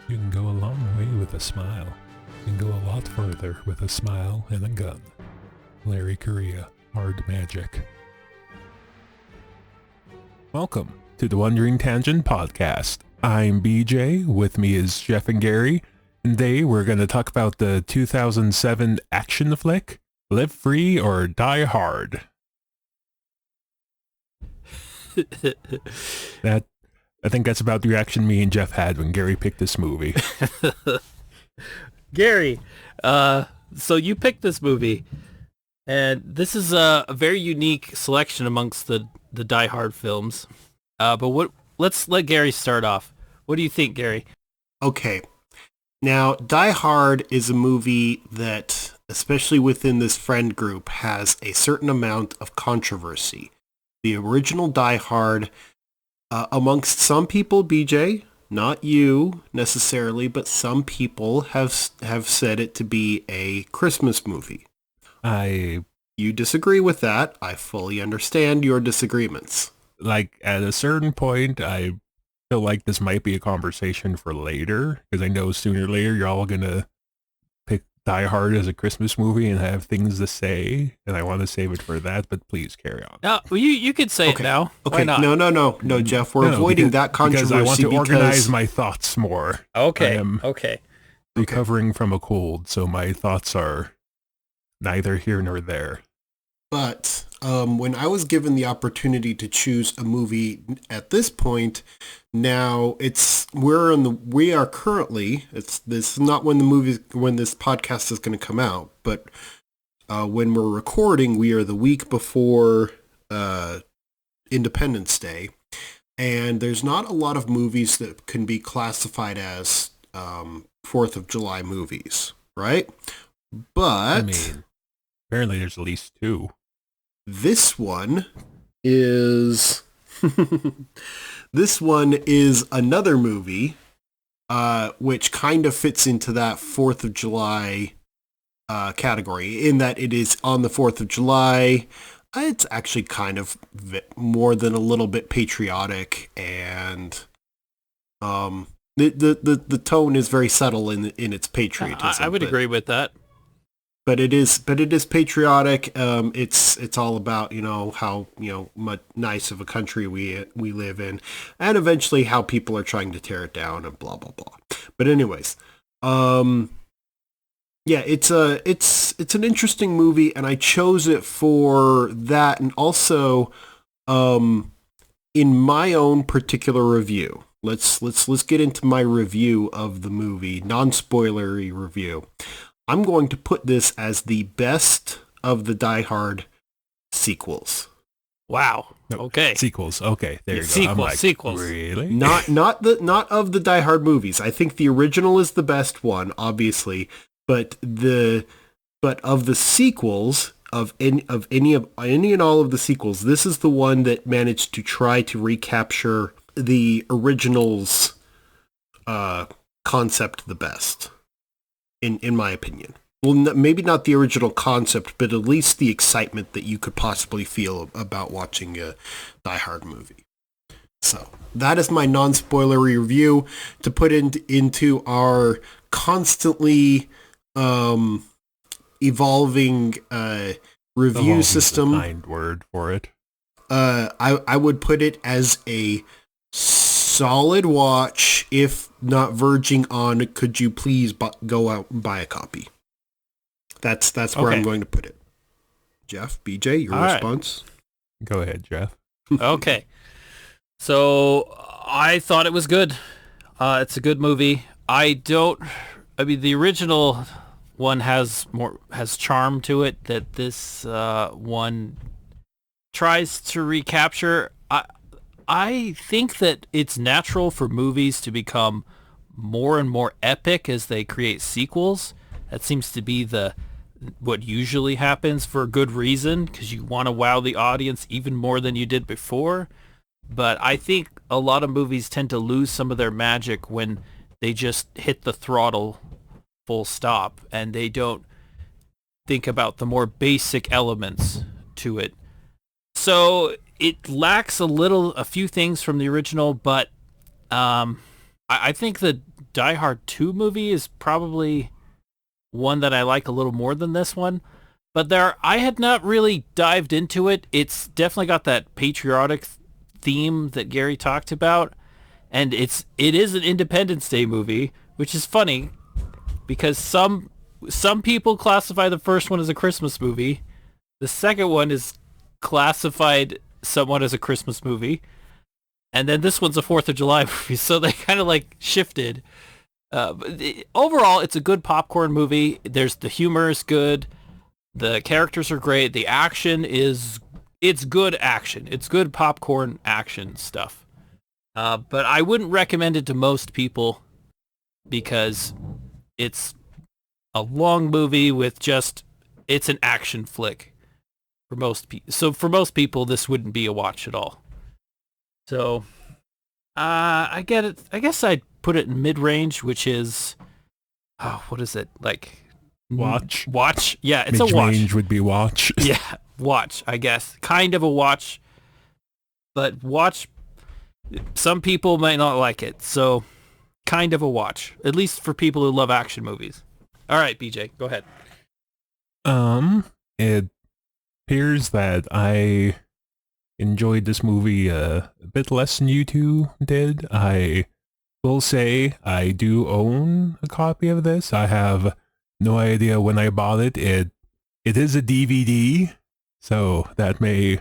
You can go a long way with a smile. You can go a lot further with a smile and a gun. Larry Correa, Hard Magic. Welcome to the Wandering Tangent Podcast. I'm BJ, with me is Jeff and Gary, and today we're going to talk about the 2007 action flick, Live Free or Die Hard. I think that's about the reaction me and Jeff had when Gary picked this movie. Gary, so you picked this movie, and this is a very unique selection amongst the Die Hard films. Let's let Gary start off. What do you think, Gary? Okay. Now, Die Hard is a movie that, especially within this friend group, has a certain amount of controversy. The original Die Hard, amongst some people, BJ, not you necessarily, but some people have said it to be a Christmas movie. You disagree with that. I fully understand your disagreements. Like, at a certain point, I feel like this might be a conversation for later, because I know sooner or later you're all going to pick Die Hard as a Christmas movie and have things to say, and I want to save it for that, but please carry on. No, you could say it now. Okay, Why not? No, Jeff, we're avoiding that controversy because I want to organize my thoughts more. Okay, I am recovering from a cold, so my thoughts are neither here nor there. But when I was given the opportunity to choose a movie at this point, now this is not when this podcast is going to come out, but when we're recording, we are the week before Independence Day, and there's not a lot of movies that can be classified as 4th of July movies, right? But I mean, apparently there's at least two. This one is another movie which kind of fits into that 4th of July category, in that it is on the 4th of July. It's actually kind of more than a little bit patriotic, and the tone is very subtle in its patriotism. I would agree with that. But it is patriotic. It's all about, how, much nice of a country we live in, and eventually how people are trying to tear it down and blah, blah, blah. But anyways, it's an interesting movie, and I chose it for that. And also, in my own particular review, let's get into my review of the movie, non-spoilery review. I'm going to put this as the best of the Die Hard sequels. Wow. Okay. Sequels. Okay. There you go. Sequels. Really? Not of the Die Hard movies. I think the original is the best one, obviously, but of the sequels, of any and all of the sequels, this is the one that managed to try to recapture the original's concept the best. In my opinion. Well, maybe not the original concept, but at least the excitement that you could possibly feel about watching a Die Hard movie. So that is my non-spoilery review to put into our constantly evolving review system. Is a kind word for it. I would put it as a solid watch, if not verging on, could you please go out and buy a copy? That's where I'm going to put it. Jeff, BJ, your response? Right. Go ahead, Jeff. Okay. So I thought it was good. It's a good movie. The original one has charm to it that this one tries to recapture. I think that it's natural for movies to become more and more epic as they create sequels. That seems to be what usually happens, for a good reason, because you want to wow the audience even more than you did before. But I think a lot of movies tend to lose some of their magic when they just hit the throttle full stop and they don't think about the more basic elements to it. So it lacks a few things from the original, but I think that Die Hard 2 movie is probably one that I like a little more than this one. But I had not really dived into it. It's definitely got that patriotic theme that Gary talked about. And it is an Independence Day movie, which is funny because some people classify the first one as a Christmas movie. The second one is classified somewhat as a Christmas movie. And then this one's a 4th of July movie. So they kind of like shifted. Overall, it's a good popcorn movie. The humor is good. The characters are great. The action it's good action. It's good popcorn action stuff. But I wouldn't recommend it to most people because it's a long movie with it's an action flick for most people. So for most people, this wouldn't be a watch at all. So, I get it. I guess I'd put it in mid-range, which is, what is it? Like, Watch. Watch? Yeah, it's a watch. Mid-range would be watch. Yeah, watch, I guess. Kind of a watch. But watch, some people might not like it. So, kind of a watch. At least for people who love action movies. All right, BJ, go ahead. It appears that I enjoyed this movie a bit less than you two did. I will say I do own a copy of this. I have no idea when I bought it. It is a DVD, so that may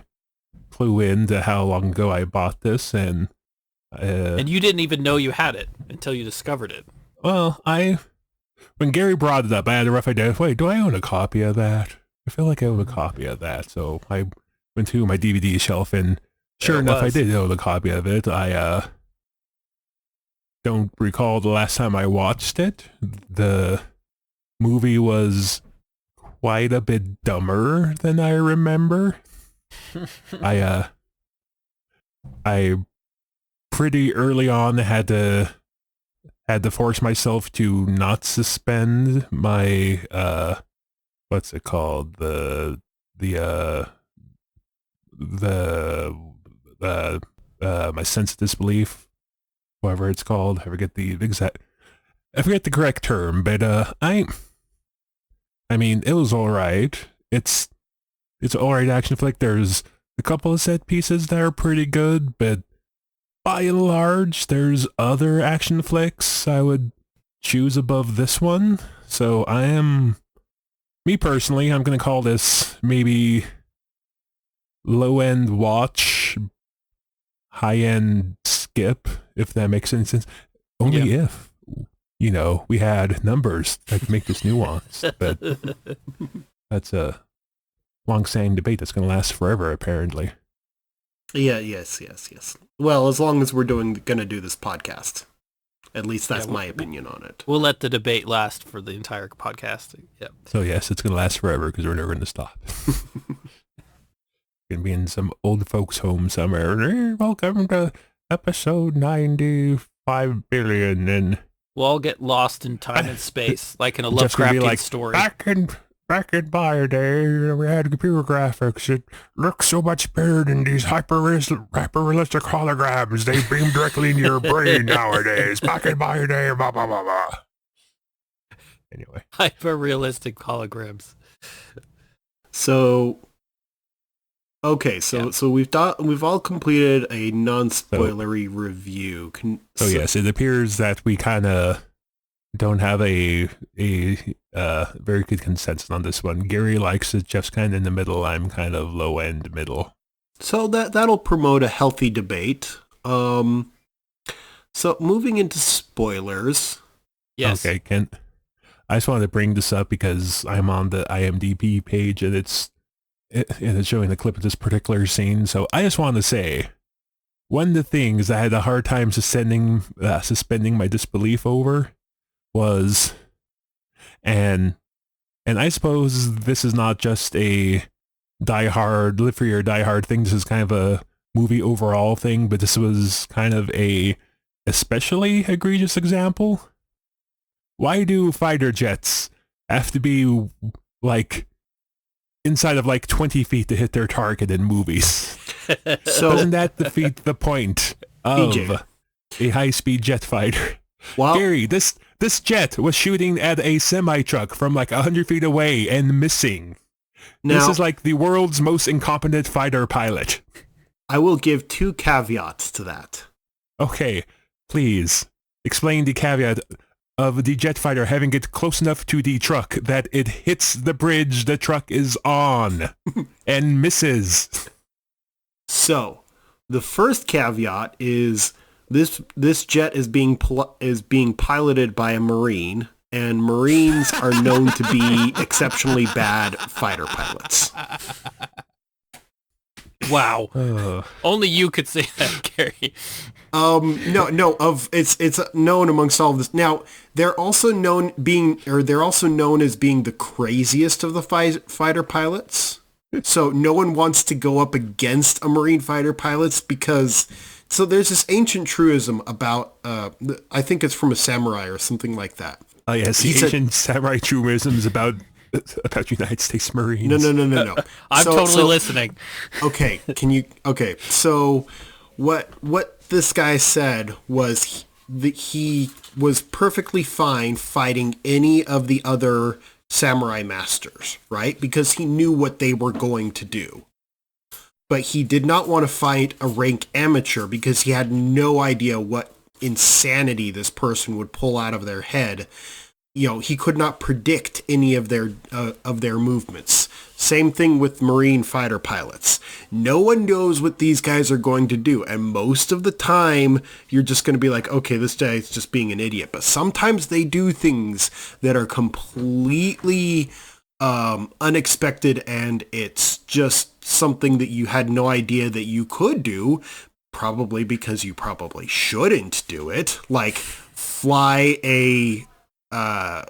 clue into how long ago I bought this. And you didn't even know you had it until you discovered it. Well, when Gary brought it up, I had a rough idea. Wait, do I own a copy of that? I feel like I own a copy of that. So I went to my DVD shelf, and sure enough, I did own a copy of it. I don't recall the last time I watched it. The movie was quite a bit dumber than I remember. I pretty early on had to force myself to not suspend my what's it called, my sense of disbelief, whatever it's called. I forget the correct term, but I mean, it was all right. It's all right action flick. There's a couple of set pieces that are pretty good, but by and large, there's other action flicks I would choose above this one. So me personally, I'm going to call this maybe low-end watch, high-end skip, if that makes any sense. Only if, we had numbers that could make this nuance. But that's a long-standing debate that's going to last forever, apparently. Yeah, yes. Well, as long as we're going to do this podcast. At least that's my opinion on it. We'll let the debate last for the entire podcast. Yep. So yes, it's going to last forever because we're never going to stop. Going to be in some old folks' home somewhere. Welcome to episode 95 billion. And we'll all get lost in time and space, like in a Lovecraftian story. Back in my day, we had computer graphics. It looks so much better than these hyper-realistic holograms. They beam directly into your brain nowadays. Back in my day, blah, blah, blah, blah. Anyway. Hyper-realistic holograms. So, okay, so we've all completed a non-spoilery review. Yes, it appears that we kind of don't have a very good consensus on this one. Gary likes it. Jeff's kind of in the middle. I'm kind of low end middle. So that'll promote a healthy debate. So moving into spoilers. Yes. Okay, Kent. I just wanted to bring this up because I'm on the IMDb page and it's showing the clip of this particular scene. So I just want to say, one of the things I had a hard time suspending my disbelief over was, and I suppose this is not just a Die Hard, live free or die hard thing. This is kind of a movie overall thing, but this was kind of a especially egregious example. Why do fighter jets have to be like inside of like 20 feet to hit their target in movies? So doesn't that defeat the point of a high-speed jet fighter? Well, Gary, this jet was shooting at a semi-truck from like 100 feet away and missing. This now is like the world's most incompetent fighter pilot. I will give 2 caveats to that. Okay, please explain the caveat of the jet fighter having it close enough to the truck that it hits the bridge the truck is on and misses. So, the first caveat is this jet is being piloted by a Marine, and Marines are known to be exceptionally bad fighter pilots. Wow. Ugh. Only you could say that, Gary. It's known amongst all of this. Now, they're also known as being the craziest of the fighter pilots. So no one wants to go up against a Marine fighter pilots because there's this ancient truism about I think it's from a samurai or something like that. Oh yes, the Asian samurai truisms about United States Marines. No. I'm totally listening. Okay, so what this guy said was that he was perfectly fine fighting any of the other samurai masters, right? Because he knew what they were going to do. But he did not want to fight a rank amateur because he had no idea what insanity this person would pull out of their head. You know, he could not predict any of their movements. Same thing with Marine fighter pilots. No one knows what these guys are going to do, and most of the time, you're just going to be like, okay, this guy's just being an idiot. But sometimes they do things that are completely unexpected, and it's just something that you had no idea that you could do, probably because you probably shouldn't do it, like fly a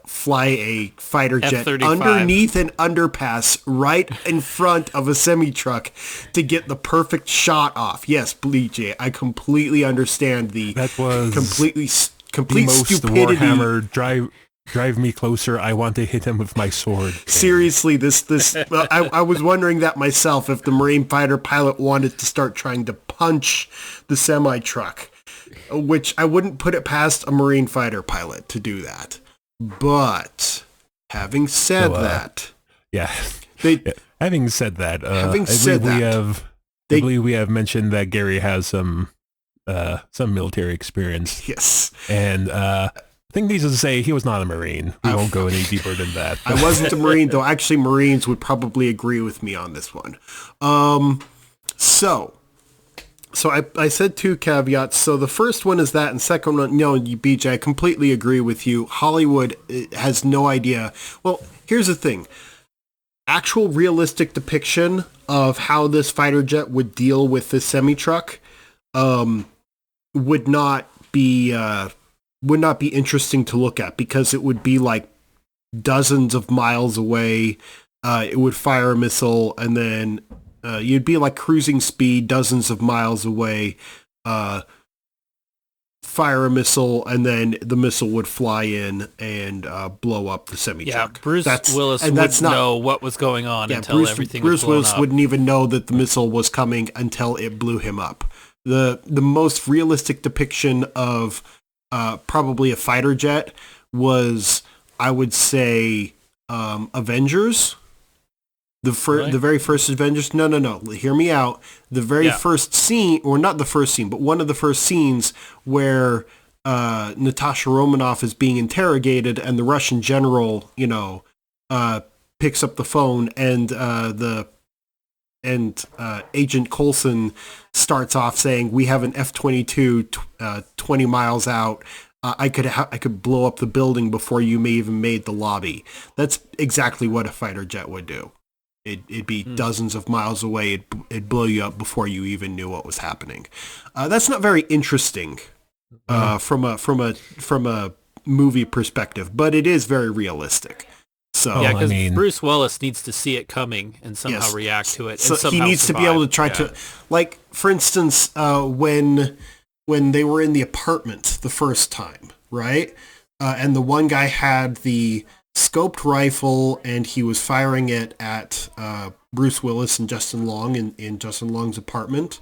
fighter jet F-35. underneath an underpass right in front of a semi-truck to get the perfect shot off. Yes, BJ, I completely understand that was complete the most stupidity. Warhammer drive me closer. I want to hit him with my sword. Seriously, I was wondering that myself, if the Marine fighter pilot wanted to start trying to punch the semi-truck, which I wouldn't put it past a Marine fighter pilot to do that. But having said that, having said that, I believe we have mentioned that Gary has some military experience. Yes, and I think needless to say, he was not a Marine. We won't go any deeper than that. I wasn't a Marine, though. Actually, Marines would probably agree with me on this one. So I said 2 caveats. So the first one is that, and second one, BJ, I completely agree with you. Hollywood has no idea. Well, here's the thing. Actual realistic depiction of how this fighter jet would deal with this semi-truck would not be interesting to look at, because it would be like dozens of miles away. It would fire a missile, and then you'd be like cruising speed, dozens of miles away, fire a missile, and then the missile would fly in and blow up the semi-truck. Yeah, Bruce Willis wouldn't know what was going on until everything was blown Bruce Willis up. wouldn't even know that the missile was coming until it blew him up. The most realistic depiction of probably a fighter jet was, I would say, Avengers. The very first Avengers. No. Hear me out. The very first scene, or not the first scene, but one of the first scenes where Natasha Romanoff is being interrogated, and the Russian general, picks up the phone, and Agent Coulson starts off saying, "We have an F-22 20 miles out. I could blow up the building before you may even made the lobby." That's exactly what a fighter jet would do. It'd be dozens of miles away. It'd blow you up before you even knew what was happening. That's not very interesting from a movie perspective, but it is very realistic. So yeah, because Bruce Willis needs to see it coming and somehow react to it. So and he needs survive. to be able to try to, like, for instance, when they were in the apartment the first time, right? And the one guy had the scoped rifle, and he was firing it at Bruce Willis and Justin Long in Justin Long's apartment.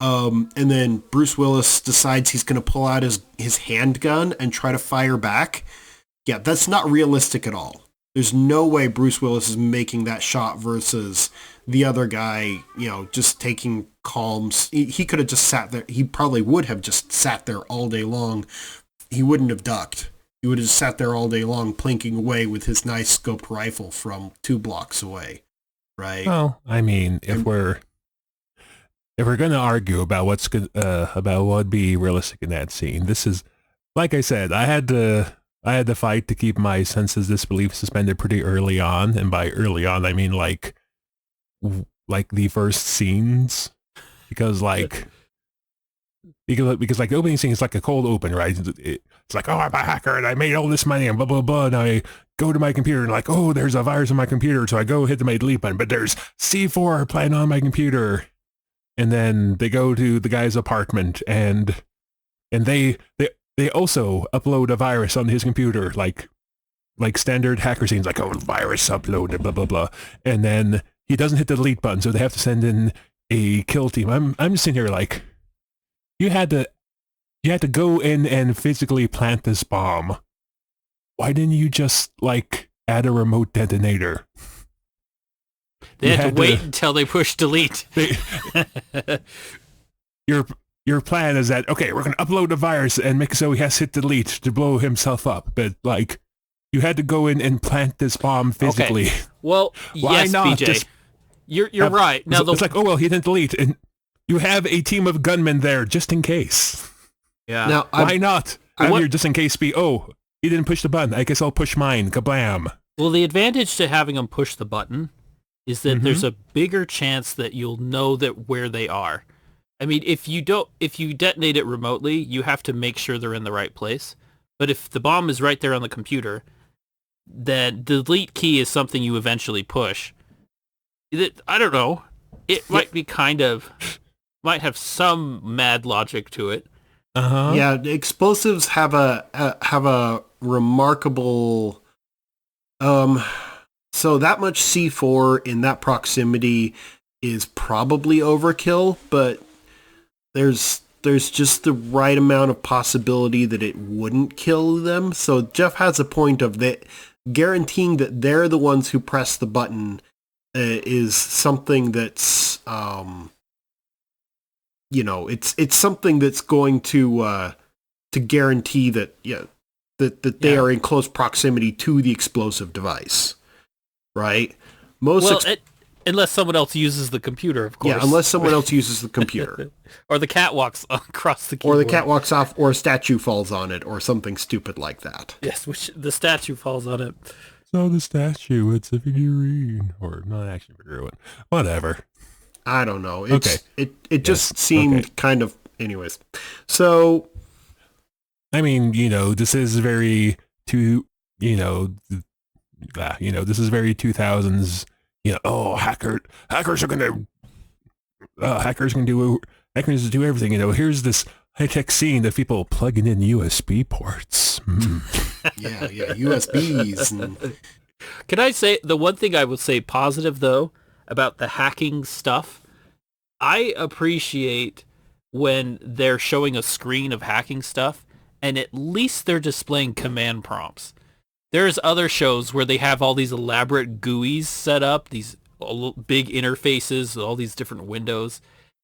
And then Bruce Willis decides he's going to pull out his handgun and try to fire back. Yeah, that's not realistic at all. There's no way Bruce Willis is making that shot versus the other guy, just taking calms. He could have just sat there. He probably would have just sat there all day long. He wouldn't have ducked. He would have just sat there all day long plinking away with his nice scoped rifle from 2 blocks away, right? Well, I mean, if we're going to argue about what's good, about what would be realistic in that scene, this is, like I said, I had to fight to keep my senses of disbelief suspended pretty early on, and by early on I mean like the first scenes, because because the opening scene is like a cold open, right? It's like, oh, I'm a hacker and I made all this money and blah blah blah, and I go to my computer and like, oh, there's a virus on my computer, so I go hit my delete button, but there's C4 playing on my computer, and then they go to the guy's apartment and they also upload a virus on his computer, like standard hacker scenes, like, oh, virus uploaded, blah blah blah, and then he doesn't hit the delete button, so they have to send in a kill team. I'm just sitting here like, you had to go in and physically plant this bomb. Why didn't you just add a remote detonator? They had to wait until they push delete. Your plan is that, okay, we're going to upload the virus and make it so he has to hit delete to blow himself up. But, you had to go in and plant this bomb physically. Okay. Well, why yes, not BJ. just You're right. Now it's like, oh, well, he didn't delete. And you have a team of gunmen there just in case. Yeah. Now, Why not have your just in case be, oh, he didn't push the button, I guess I'll push mine. Kablam. Well, the advantage to having them push the button is that there's a bigger chance that you'll know that where they are. I mean, if you detonate it remotely, you have to make sure they're in the right place. But if the bomb is right there on the computer, then the delete key is something you eventually push. I don't know. It might be might have some mad logic to it. Uh-huh. Yeah, explosives have a remarkable so that much C4 in that proximity is probably overkill, but there's just the right amount of possibility that it wouldn't kill them. So Jeff has a point of that guaranteeing that they're the ones who press the button is something that's it's something that's going to guarantee that that they are in close proximity to the explosive device, right? Unless someone else uses the computer, of course. Yeah, unless someone else uses the computer. Or the cat walks across the keyboard. Or the cat walks off, or a statue falls on it, or something stupid like that. Yes, which the statue falls on it. So the statue, it's a figurine. Or not actually a figurine. Whatever. I don't know. It Yes. just seemed kind of... Anyways. So... I mean, this is very this is very 2000s, hackers do everything, here's this high-tech scene of people plugging in USB ports. Yeah, USBs. And... Can I say, the one thing I would say positive, though, about the hacking stuff, I appreciate when they're showing a screen of hacking stuff, and at least they're displaying command prompts. There's other shows where they have all these elaborate GUIs set up, these big interfaces, all these different windows.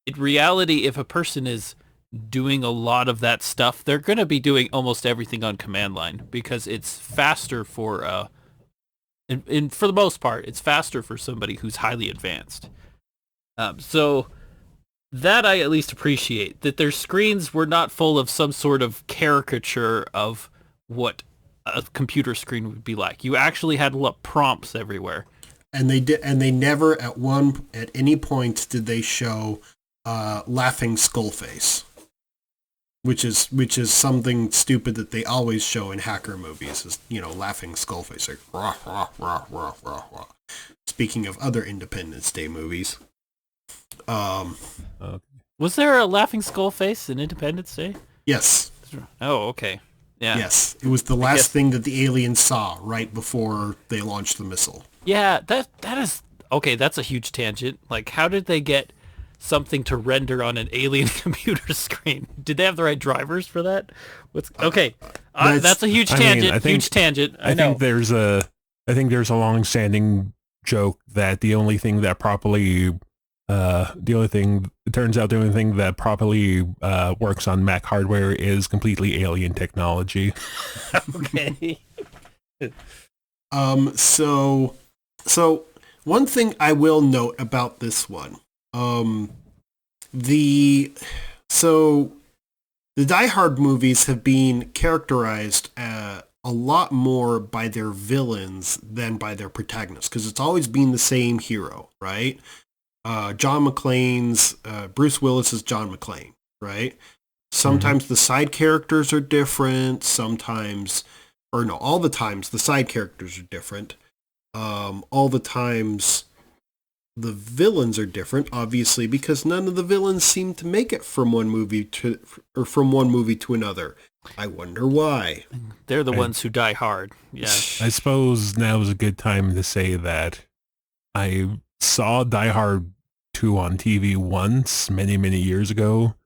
In reality, if a person is doing a lot of that stuff, they're going to be doing almost everything on command line because it's faster for, and for the most part, it's faster for somebody who's highly advanced. So that I at least appreciate, that their screens were not full of some sort of caricature of what a computer screen would be like. You actually had prompts everywhere. And they never at any point did they show laughing skull face, which is something stupid that they always show in hacker movies, is laughing skull face, like rah rah rah rah rah rah. Speaking of other Independence Day movies, was there a laughing skull face in Independence Day? Yes. Oh, okay. Yeah. Yes, it was the last thing that the aliens saw right before they launched the missile. Yeah, that is okay. That's a huge tangent. Like, how did they get something to render on an alien computer screen. Did they have the right drivers for that? Okay? That's a huge tangent. Huge tangent. I know. I think there's a long-standing joke that the only thing that properly works on Mac hardware is completely alien technology. Okay. So one thing I will note about this one, the Die Hard movies have been characterized a lot more by their villains than by their protagonists, because it's always been the same hero, right? John McClane's Bruce Willis is John McClane, right? Sometimes the side characters are different. All the times the side characters are different. All the times the villains are different, obviously, because none of the villains seem to make it from one movie to another. I wonder why. They're the ones who die hard. Yeah. I suppose now is a good time to say that I saw Die Hard 2 on TV once, many, many years ago.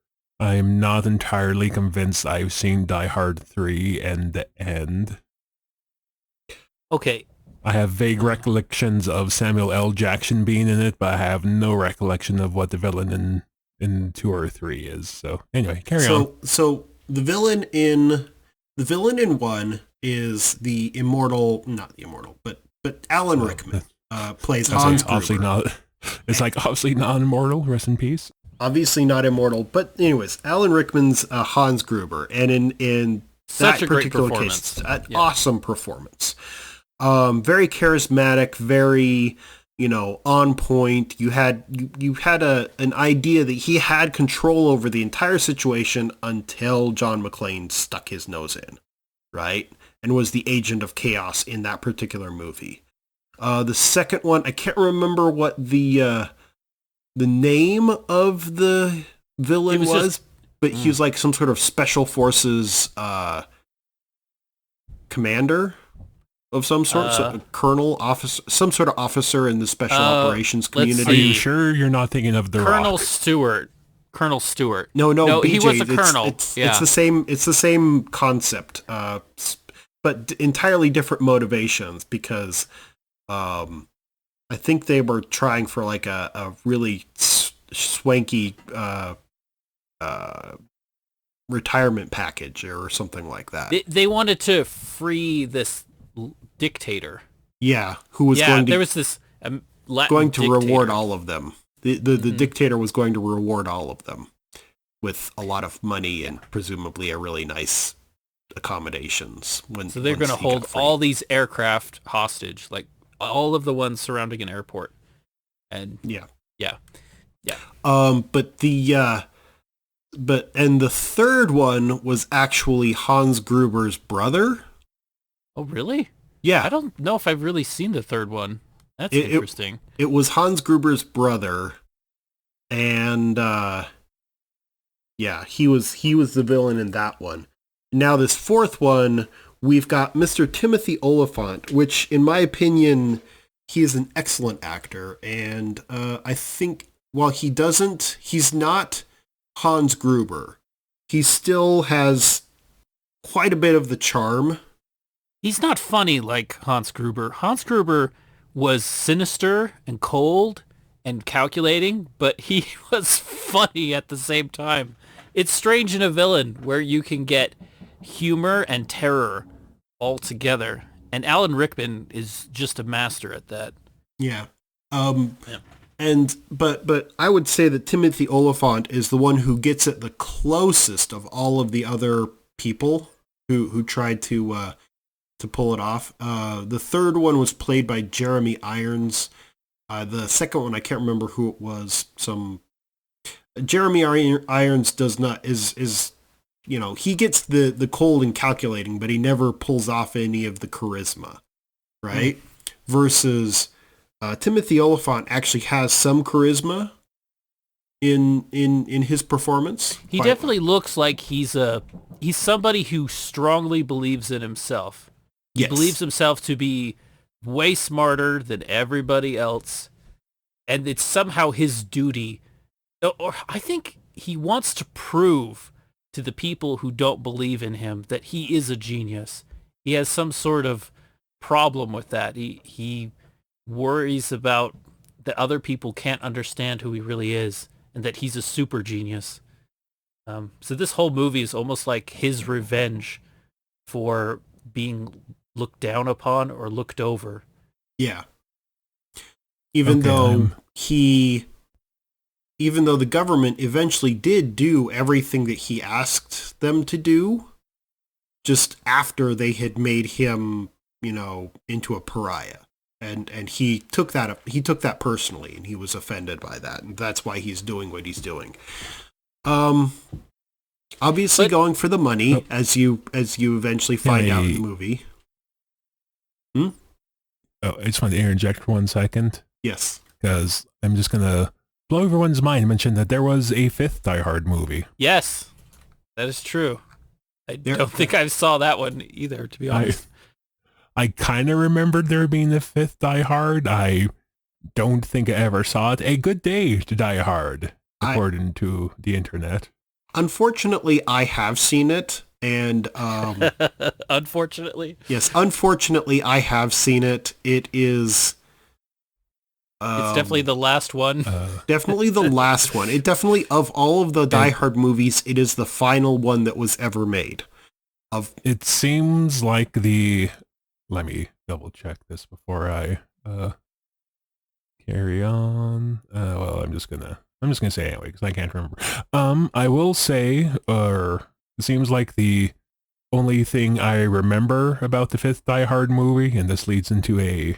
I'm not entirely convinced I've seen Die Hard 3 end to end. Okay. I have vague recollections of Samuel L. Jackson being in it, but I have no recollection of what the villain in 2 or 3 is. So anyway, carry on. So the villain in 1 is the not the immortal, but Alan Rickman plays Hans Gruber. Obviously not immortal. Rest in peace. Obviously not immortal, but anyways, Alan Rickman's Hans Gruber, and in such that a great particular performance. case, an awesome performance. Very charismatic, very, on point. You had an idea that he had control over the entire situation until John McClane stuck his nose in, right? And was the agent of chaos in that particular movie. The second one, I can't remember what the name of the villain was, but he was like some sort of special forces commander of some sort, colonel, officer, some sort of officer in the special operations community. Are you sure you're not thinking of the Colonel Rock? Stewart? Colonel Stewart. No, BJ, he was a colonel. It's the same. It's the same concept, but entirely different motivations. Because I think they were trying for like a really swanky retirement package or something like that. They wanted to free this dictator. Yeah, who was going to... there was this Latin going to dictator. reward all of them. The dictator was going to reward all of them with a lot of money and presumably a really nice accommodations. So they're going to hold all these aircraft hostage, like all of the ones surrounding an airport. And yeah. But the third one was actually Hans Gruber's brother. Oh, really? Yeah. I don't know if I've really seen the third one. That's interesting. It was Hans Gruber's brother, and he was the villain in that one. Now this fourth one, we've got Mr. Timothy Olyphant, which in my opinion, he is an excellent actor, and I think while he's not Hans Gruber, he still has quite a bit of the charm. He's not funny like Hans Gruber. Hans Gruber was sinister and cold and calculating, but he was funny at the same time. It's strange in a villain where you can get humor and terror all together. And Alan Rickman is just a master at that. Yeah. But I would say that Timothy Olyphant is the one who gets it the closest of all of the other people who tried to pull it off. The third one was played by Jeremy Irons. The second one, I can't remember who it was. Jeremy Irons is he gets the cold and calculating, but he never pulls off any of the charisma, right? Versus Timothy Olyphant actually has some charisma in his performance. He definitely looks like he's somebody who strongly believes in himself. He believes himself to be way smarter than everybody else, and it's somehow his duty or I think he wants to prove to the people who don't believe in him that he is a genius. He has some sort of problem with that. He worries about that other people can't understand who he really is and that he's a super genius. So this whole movie is almost like his revenge for being looked down upon or looked over. Yeah. Even though the government eventually did do everything that he asked them to do, just after they had made him, into a pariah. And he took that personally, and he was offended by that, and that's why he's doing what he's doing. Obviously going for the money, as you eventually find out in the movie. Oh, I just want to interject for 1 second. Yes. Because I'm just going to blow everyone's mind and mention that there was a fifth Die Hard movie. Yes, that is true. I don't think I saw that one either, to be honest. I kind of remembered there being a fifth Die Hard. I don't think I ever saw it. A Good Day to Die Hard, according to the internet. Unfortunately, I have seen it. And unfortunately, yes, unfortunately, I have seen it. It is. It's definitely the last one. Definitely the last one. It definitely, of all of the Die Hard movies, it is the final one that was ever made. It seems like let me double check this before I carry on. Well, I'm just gonna say anyway because I can't remember. I will say, it seems like the only thing I remember about the fifth Die Hard movie, and this leads into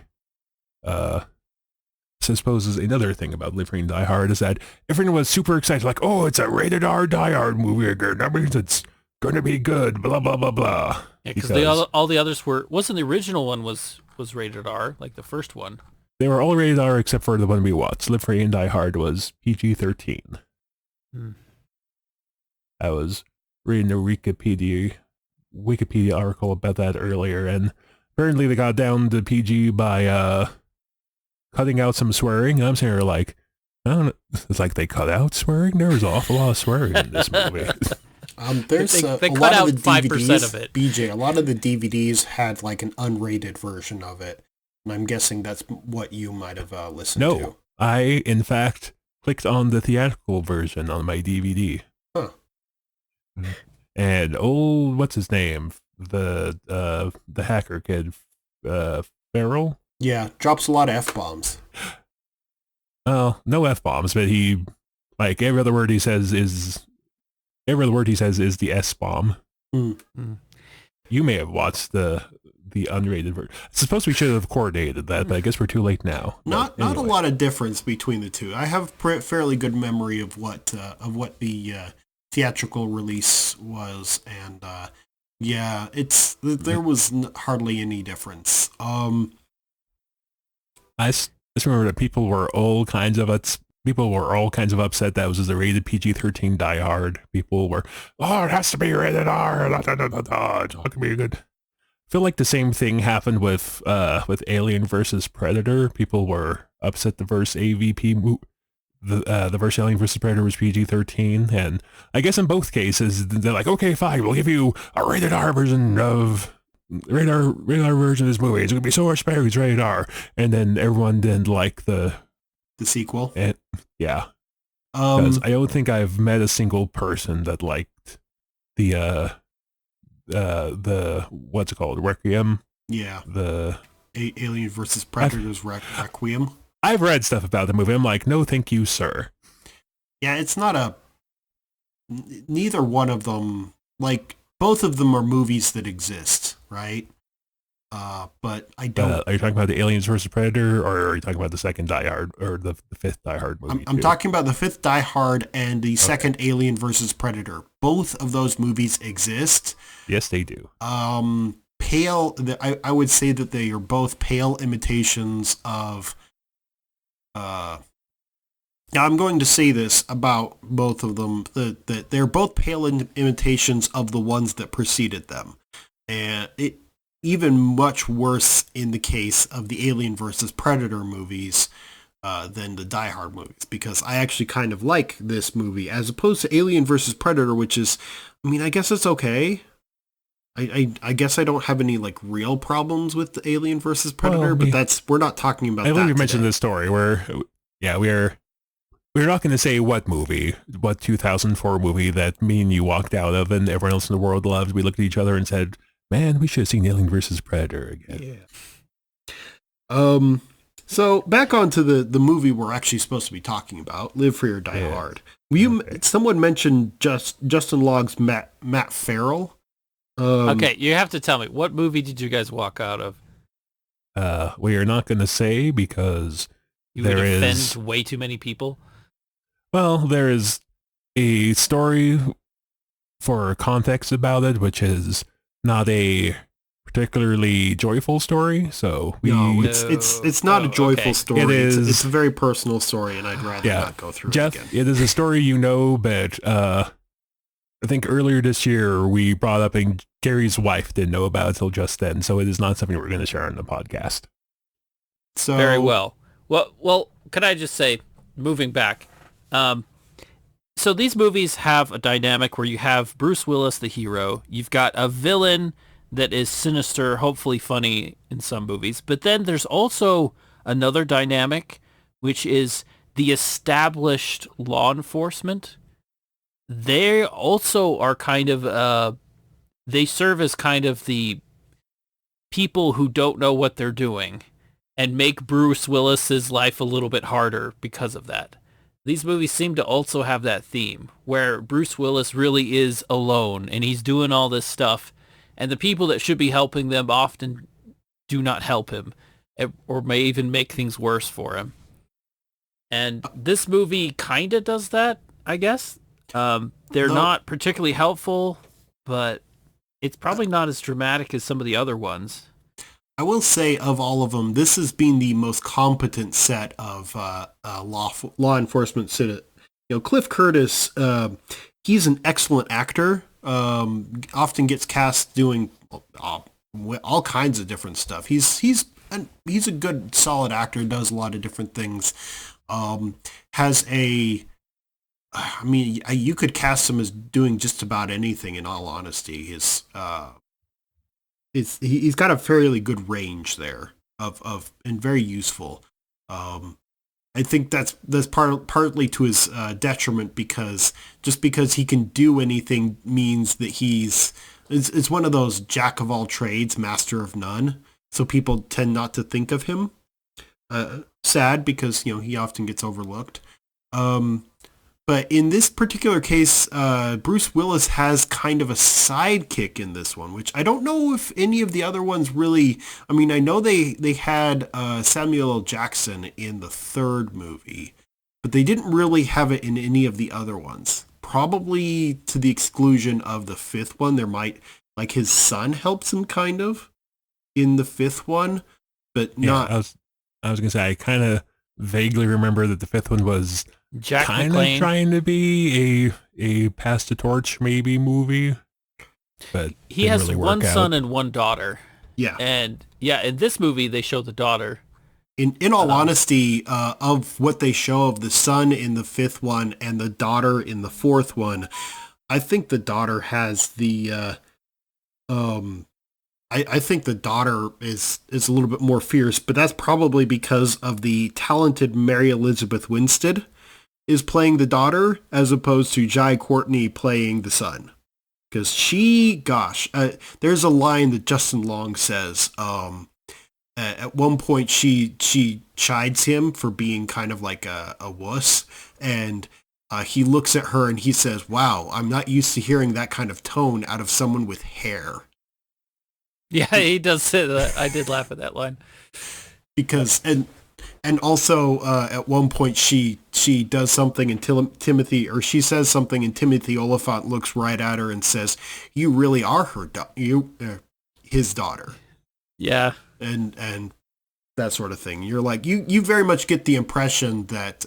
I suppose is another thing about Living Die Hard, is that everyone was super excited, like, oh, it's a rated R Die Hard movie again. That means it's going to be good, blah, blah, blah, blah. Yeah, because all the others wasn't the original one was rated R, like the first one. They were all rated R except for the one we watched. Live Free and Die Hard was PG-13. I was reading the Wikipedia article about that earlier, and apparently they got down to PG by cutting out some swearing. I'm sitting here like, I don't know, it's like they cut out swearing? There was an awful lot of swearing in this movie. There's they a cut lot out of the 5% DVDs, of it. BJ, a lot of the DVDs had like an unrated version of it. And I'm guessing that's what you might have listened to. No, I, in fact, clicked on the theatrical version on my DVD. Huh. And what's his name? The hacker kid, Farrell? Yeah, drops a lot of F-bombs. Oh, no F-bombs, but he, like, every other word he says is the S-bomb. You may have watched the unrated version. I suppose we should have coordinated that, but I guess we're too late now. Not a lot of difference between the two. I have fairly good memory of what the theatrical release was, and yeah, there was hardly any difference. I just remember that people were all kinds of upset that it was a rated PG-13 Die Hard. People were, it has to be rated R. It's not gonna be good. I feel like the same thing happened with Alien versus Predator. People were upset the verse AVP the verse Alien versus Predator was PG-13, and I guess in both cases they're like, okay, fine, we'll give you a rated R version of radar version of this movie. It's gonna be so much better. It's rated R, and then everyone didn't like the sequel. And yeah, because I don't think I've met a single person that liked the what's it called, Requiem. Yeah, the Alien versus Predator's Requiem. I've read stuff about the movie. I'm like, no, thank you, sir. Yeah, it's not neither one of them, like, both of them are movies that exist, right? But I don't... are you talking about the Aliens versus Predator, or are you talking about the second Die Hard, or the fifth Die Hard movie? I'm talking about the fifth Die Hard and the second Alien versus Predator. Both of those movies exist. Yes, they do. I would say that they are both pale imitations of... Now, I'm going to say this about both of them, that they're both pale imitations of the ones that preceded them. And it even much worse in the case of the Alien versus Predator movies, than the Die Hard movies, because I actually kind of like this movie as opposed to Alien versus Predator, which is, I mean, I guess it's okay. I guess I don't have any like real problems with the Alien versus Predator, Well, but we're not talking about I that believe you mentioned today. this story where, yeah, we're not going to say what 2004 movie that me and you walked out of and everyone else in the world loved. We looked at each other and said, man, we should have seen Alien versus Predator again. Yeah. So back onto the movie we're actually supposed to be talking about, Live Free or Die Hard. Someone mentioned Justin Long's Matt Farrell. Okay, you have to tell me, what movie did you guys walk out of? We are not going to say because You would there offend is, way too many people. well, there is a story for context about it, which is not a particularly joyful story. So it's not a joyful okay. story. It is. It's a very personal story, and I'd rather not go through Jeff, it again. it is a story you know, but I think earlier this year we brought up and Gary's wife didn't know about it until just then, so it is not something we're going to share on the podcast. So Very well. Well, can I just say, moving back, so these movies have a dynamic where you have Bruce Willis, the hero. You've got a villain that is sinister, hopefully funny in some movies. But then there's also another dynamic, which is the established law enforcement. They also are kind of, they serve as kind of the people who don't know what they're doing and make Bruce Willis's life a little bit harder because of that. These movies seem to also have that theme where Bruce Willis really is alone and he's doing all this stuff, and the people that should be helping them often do not help him or may even make things worse for him. And this movie kind of does that, I guess. They're not particularly helpful, but it's probably not as dramatic as some of the other ones. I will say, of all of them, this has been the most competent set of law enforcement. Cliff Curtis, he's an excellent actor. Often gets cast doing all kinds of different stuff. He's a good, solid actor. Does a lot of different things. You could cast him as doing just about anything. In all honesty, he's got a fairly good range there of and very useful. I think that's partly to his detriment, because just because he can do anything means that it's one of those jack of all trades, master of none. So people tend not to think of him. Sad, because he often gets overlooked. But in this particular case, Bruce Willis has kind of a sidekick in this one, which I don't know if any of the other ones really. I mean, I know they had Samuel L. Jackson in the third movie, but they didn't really have it in any of the other ones. Probably to the exclusion of the fifth one. There might, like, his son helps him kind of in the fifth one, but not. I was going to say, I kind of vaguely remember that the fifth one was Jack kind McClane. of trying to be a pass the torch maybe movie, but he has really one son out. and one daughter. Yeah. And in this movie they show the daughter. In all honesty, of what they show of the son in the fifth one and the daughter in the fourth one, I think the daughter has the I think the daughter is a little bit more fierce, but that's probably because of the talented Mary Elizabeth Winstead is playing the daughter as opposed to Jai Courtney playing the son. Because there's a line that Justin Long says. At one point, she chides him for being kind of like a wuss, and he looks at her and he says, "Wow, I'm not used to hearing that kind of tone out of someone with hair." Yeah, he does say that. I did laugh at that line. Because and also at one point she does something and she says something and Timothy Oliphant looks right at her and says, "You really are his daughter." Yeah. And that sort of thing. You're like, you very much get the impression that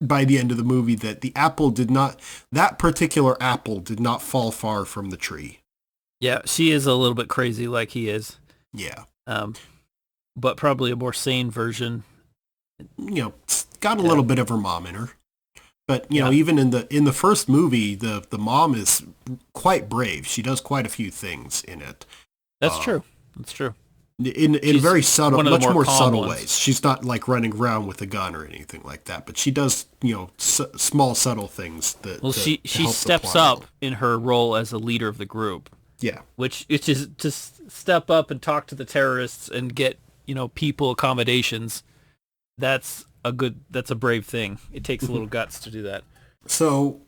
by the end of the movie that that particular apple did not fall far from the tree. Yeah, she is a little bit crazy like he is. Yeah. But probably a more sane version. got a little bit of her mom in her. But you know, even in the first movie, the mom is quite brave. She does quite a few things in it. That's true. That's true. In very subtle, much more subtle ones. ways. She's not like running around with a gun or anything like that. But she does, you know, small subtle things that. Well, she steps up in her role as a leader of the group. Yeah. Which is to step up and talk to the terrorists and get, you know, people accommodations. That's a brave thing. It takes a little guts to do that. So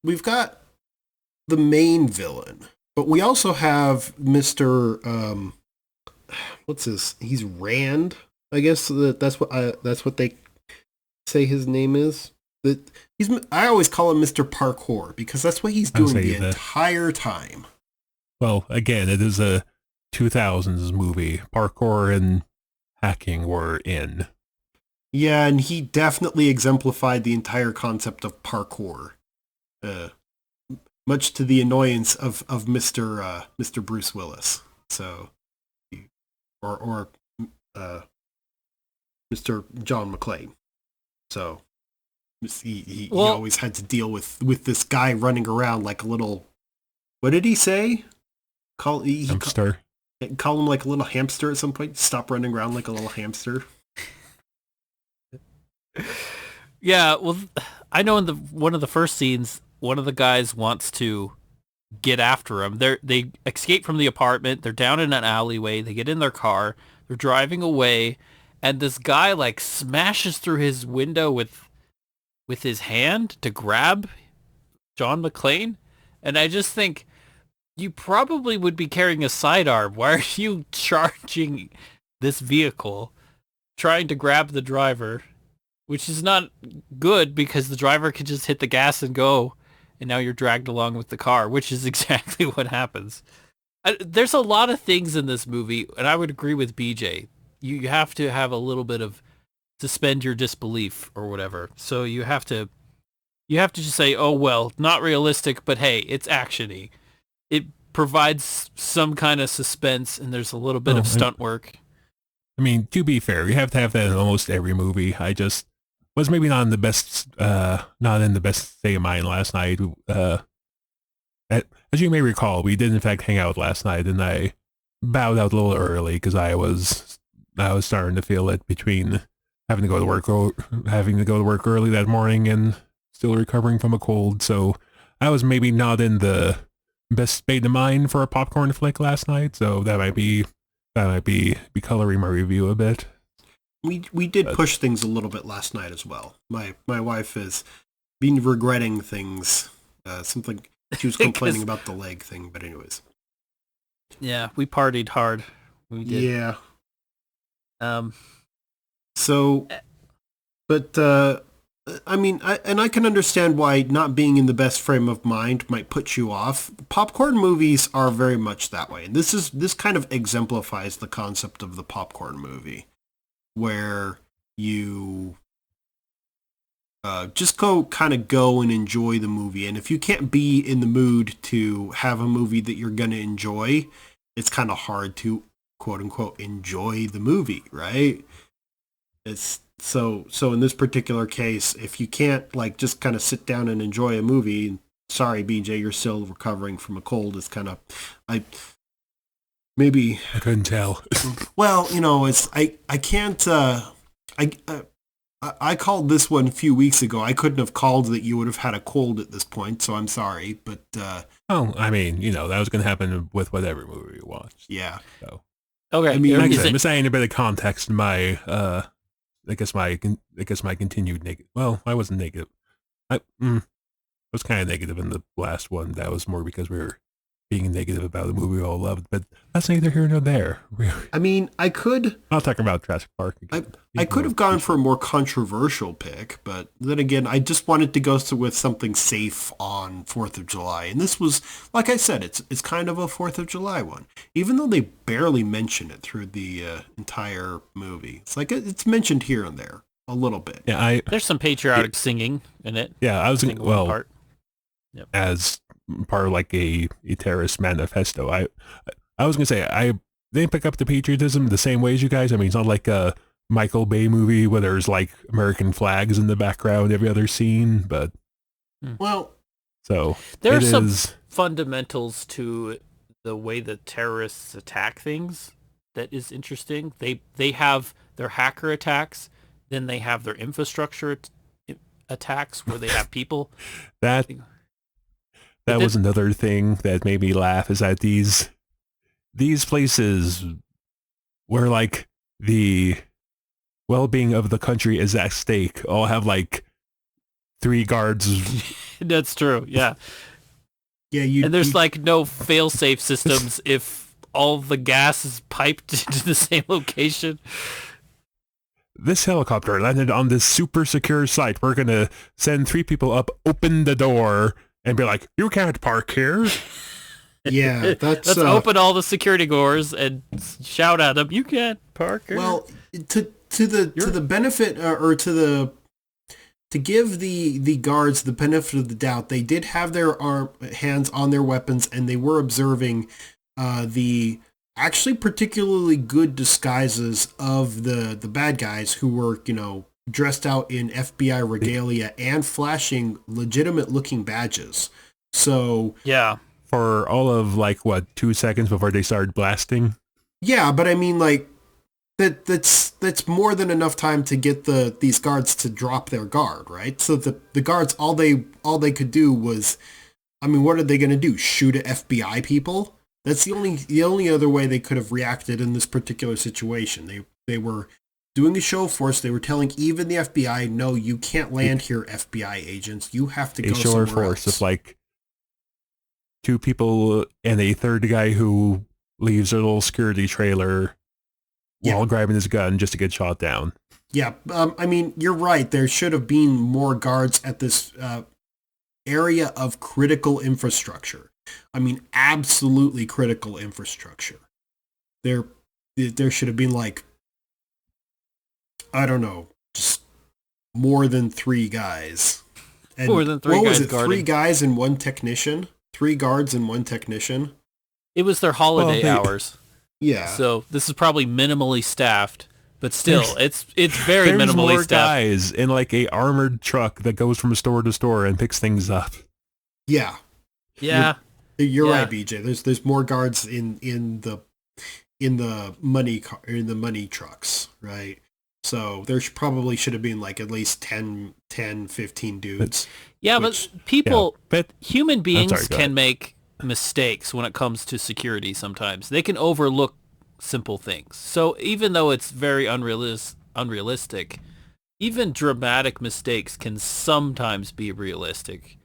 we've got the main villain, but we also have Mr. He's Rand, I guess. That's what they say his name is. I always call him Mr. Parkour because that's what he's doing the entire time. Well, again, it is a 2000s movie. Parkour and hacking were in. Yeah, and he definitely exemplified the entire concept of parkour, much to the annoyance of Mr. Bruce Willis. So, or Mr. John McClane. So, he always had to deal with this guy running around like a little. What did he say? Hamster. Call him like a little hamster at some point. Stop running around like a little hamster. Yeah, well, I know in one of the first scenes, one of the guys wants to get after him. They escape from the apartment. They're down in an alleyway. They get in their car. They're driving away, and this guy like smashes through his window with his hand to grab John McClane. And I just think you probably would be carrying a sidearm. Why are you charging this vehicle, trying to grab the driver? Which is not good because the driver could just hit the gas and go, and now you're dragged along with the car, which is exactly what happens. There's a lot of things in this movie, and I would agree with BJ. You have to have a little bit of suspend your disbelief or whatever. So you have to just say, oh, well, not realistic, but hey, it's action-y. It provides some kind of suspense, and there's a little bit of stunt work. I mean, to be fair, you have to have that in almost every movie. I just was maybe not in the best state of mind last night. As you may recall, we did in fact hang out last night, and I bowed out a little early because I was starting to feel it between having to go to work early that morning and still recovering from a cold. So I was maybe not in the best state of mind for a popcorn flick last night. So that might be coloring my review a bit. We did push things a little bit last night as well. My wife has been regretting things. Something she was complaining about the leg thing, but anyways. Yeah, we partied hard. We did. Yeah. So, but I mean, I can understand why not being in the best frame of mind might put you off. Popcorn movies are very much that way. And this kind of exemplifies the concept of the popcorn movie, where you just go and enjoy the movie. And if you can't be in the mood to have a movie that you're going to enjoy, it's kind of hard to quote unquote enjoy the movie, right? It's so in this particular case, if you can't like just kind of sit down and enjoy a movie, sorry BJ, you're still recovering from a cold. It's kind of I couldn't tell. Well, you know, it's I can't I called this one a few weeks ago. I couldn't have called that you would have had a cold at this point, so I'm sorry, but oh, I mean, you know, that was going to happen with whatever movie we watched. Yeah. So okay, I mean, like I said, I'm just adding a bit of context to my I guess my continued negative. Well, I wasn't negative. I was kind of negative in the last one. That was more because we were being negative about a movie we all loved. But that's neither here nor there. I mean, I could. I'll talk about Jurassic Park again. I could have gone for a more controversial pick, but then again, I just wanted to go with something safe on 4th of July. And this was, like I said, it's kind of a 4th of July one, even though they barely mention it through the entire movie. It's like it's mentioned here and there a little bit. Yeah, there's some patriotic singing in it. Yeah, I was well part. Yep. As part of like a terrorist manifesto. I was gonna say I didn't pick up the patriotism the same way as you guys. I mean, it's not like Michael Bay movie where there's like American flags in the background every other scene, but Well, so There are it some is. fundamentals to the way the terrorists attack things that is interesting. They have their hacker attacks, then they have their infrastructure attacks where they have people. That But that then, was another thing that made me laugh is that these places where like the well-being of the country is at stake all have like 3 guards. that's true, yeah. yeah, you And there's you- like no fail-safe systems if all the gas is piped into the same location. This helicopter landed on this super secure site. We're gonna send 3 people up, open the door, and be like, "You can't park here." yeah, that's Let's open all the security doors and shout at them, "You can't park here." well to the benefit or to give the guards the benefit of the doubt. They did have their hands on their weapons, and they were observing the actually particularly good disguises of the bad guys who were, dressed out in FBI regalia and flashing legitimate looking badges. So yeah. For all of like what 2 seconds before they started blasting. yeah, but I mean, like, that's more than enough time to get these guards to drop their guard, right? So the guards, all they could do was, I mean, what are they going to do? Shoot at FBI people? That's the only other way they could have reacted in this particular situation. They were doing a show of force. They were telling even the FBI, no, you can't land here, FBI agents. You have to go A show somewhere of force else. of like 2 people and a third guy who leaves a little security trailer while grabbing his gun just to get shot down. Yeah, I mean, you're right. There should have been more guards at this area of critical infrastructure. I mean, absolutely critical infrastructure. There should have been like, I don't know, just more than 3 guys. And More than 3 what was guys it? guarding. 3 guys and 1 technician. 3 guards and 1 technician. It was their holiday Well, hours. Yeah. So this is probably minimally staffed, but still, it's very There's minimally more staffed. guys in like a armored truck that goes from store to store and picks things up. Yeah. Yeah. You're Yeah. right, BJ. There's more guards in the money trucks, right? So there probably should have been like at least 10, 15 dudes. Yeah, Which- but people, But human beings sorry, go can ahead. make mistakes when it comes to security sometimes. They can overlook simple things. So even though it's very unrealistic, even dramatic mistakes can sometimes be realistic.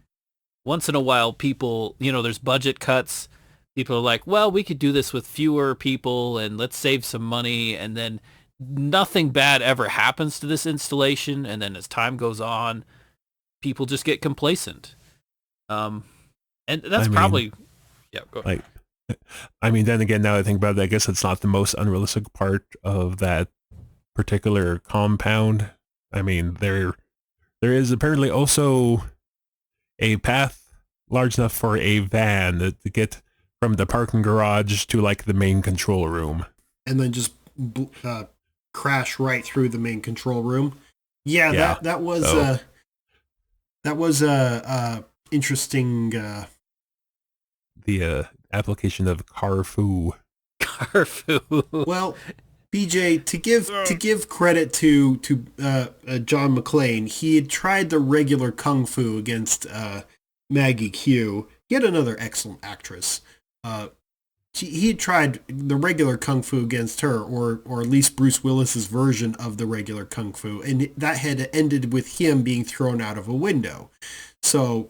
Once in a while, people, there's budget cuts. People are like, well, we could do this with fewer people and let's save some money. And then nothing bad ever happens to this installation. And then as time goes on, people just get complacent. And that's I mean, probably, yeah, go ahead. like, I mean, then again, now I think about it, I guess it's not the most unrealistic part of that particular compound. I mean, there is apparently also a path large enough for a van to get from the parking garage to like the main control room. And then just crash right through the main control room. Yeah, Yeah. that was So- interesting. The application of Carfu. Carfu. Well, BJ, to give credit to John McClane, he had tried the regular kung fu against Maggie Q, yet another excellent actress. He had tried the regular kung fu against her, or at least Bruce Willis's version of the regular kung fu, and that had ended with him being thrown out of a window. So,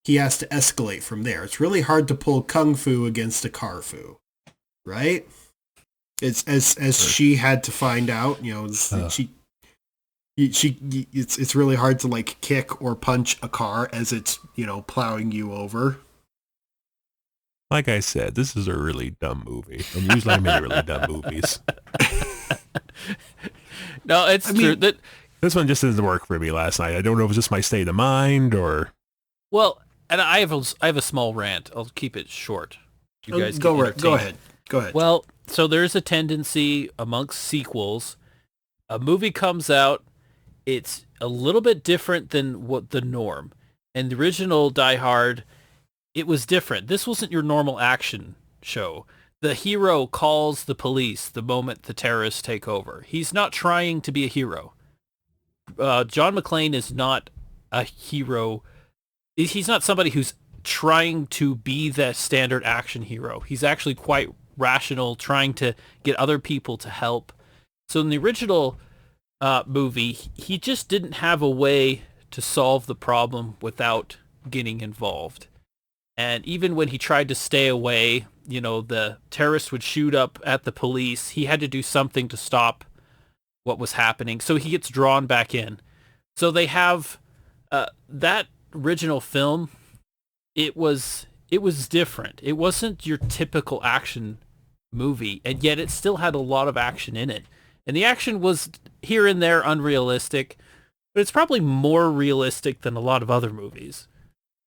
he has to escalate from there. It's really hard to pull kung fu against a carfu, right? It's as she had to find out, it's really hard to like kick or punch a car as it's, plowing you over. Like I said, this is a really dumb movie. And usually I make really dumb movies. No, it's true. mean- That This one just didn't work for me last night. I don't know if it's just my state of mind or... well, and I have a small rant. I'll keep it short. You guys Go get ahead. Go entertained. ahead. Well, so there's a tendency amongst sequels A movie comes out, it's a little bit different than what the norm. And the original Die Hard, it was different. This wasn't your normal action show. The hero calls the police the moment the terrorists take over. He's not trying to be a hero. John McClane is not a hero. He's not somebody who's trying to be the standard action hero. He's actually quite rational, trying to get other people to help. So in the original movie, he just didn't have a way to solve the problem without getting involved. And even when he tried to stay away, the terrorists would shoot up at the police. He had to do something to stop what was happening. So he gets drawn back in. So they have that original film. It was different. It wasn't your typical action movie, and yet it still had a lot of action in it. And the action was here and there unrealistic, but it's probably more realistic than a lot of other movies.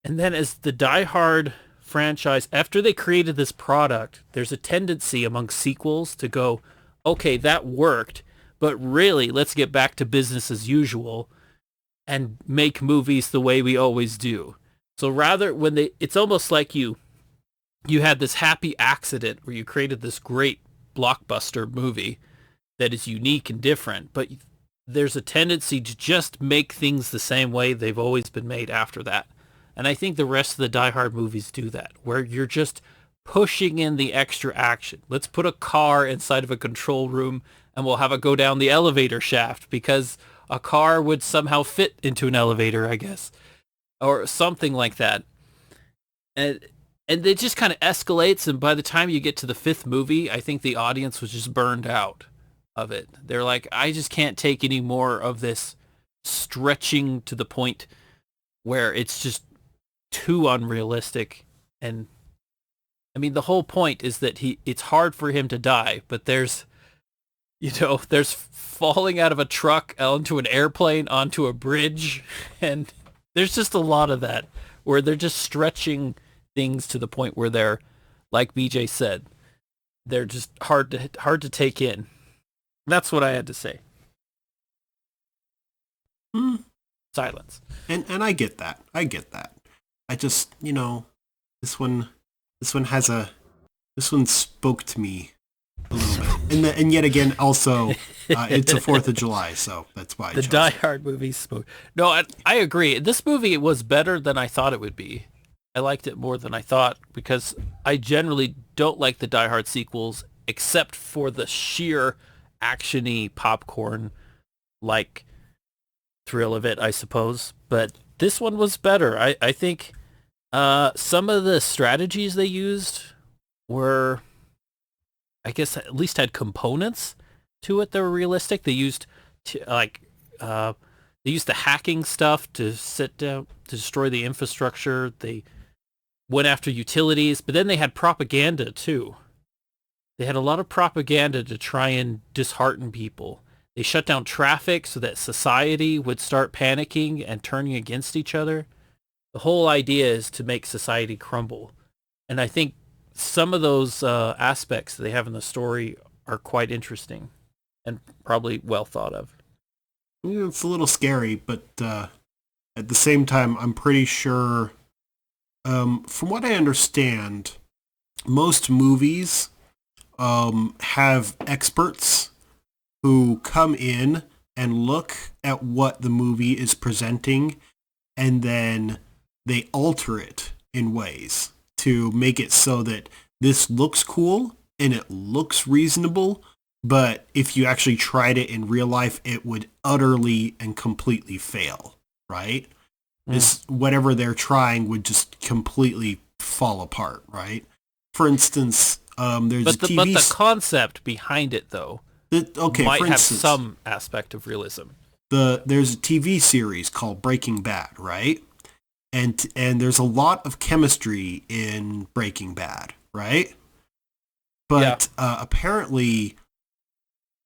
And then as the Die Hard franchise, after they created this product, there's a tendency among sequels to go, okay, that worked, but really let's get back to business as usual and make movies the way we always do. So rather it's almost like you had this happy accident where you created this great blockbuster movie that is unique and different, but there's a tendency to just make things the same way they've always been made after that. And I think the rest of the Die Hard movies do that, where you're just pushing in the extra action. Let's put a car inside of a control room and we'll have it go down the elevator shaft because a car would somehow fit into an elevator, I guess, or something like that. And it just kind of escalates, and by the time you get to the fifth movie, I think the audience was just burned out of it. They're like, I just can't take any more of this stretching to the point where it's just too unrealistic. And I mean, the whole point is that it's hard for him to die, but there's falling out of a truck onto an airplane, onto a bridge, and there's just a lot of that where they're just stretching things to the point where they're, like BJ said, they're just hard to take in. That's what I had to say. Silence. And I get that. I just, this one spoke to me a little bit. And yet again, also, it's a 4th of July, so that's why I the chose Die it. Hard movie spoke. No, I agree. This movie was better than I thought it would be. I liked it more than I thought because I generally don't like the Die Hard sequels except for the sheer action-y popcorn like thrill of it, I suppose. But this one was better. I think some of the strategies they used were, I guess, at least had components to it that were realistic. They used the hacking stuff to sit down to destroy the infrastructure. They went after utilities, but then they had propaganda too. They had a lot of propaganda to try and dishearten people. They shut down traffic so that society would start panicking and turning against each other. The whole idea is to make society crumble. And I think some of those aspects that they have in the story are quite interesting and probably well thought of. It's a little scary, but at the same time, I'm pretty sure, from what I understand, most movies have experts who come in and look at what the movie is presenting, and then they alter it in ways to make it so that this looks cool and it looks reasonable, but if you actually tried it in real life, it would utterly and completely fail, right? This whatever they're trying would just completely fall apart, right? For instance, there's a TV... But the concept behind it, though, might for have instance, some aspect of realism. There's a TV series called Breaking Bad, right? And there's a lot of chemistry in Breaking Bad, right? But apparently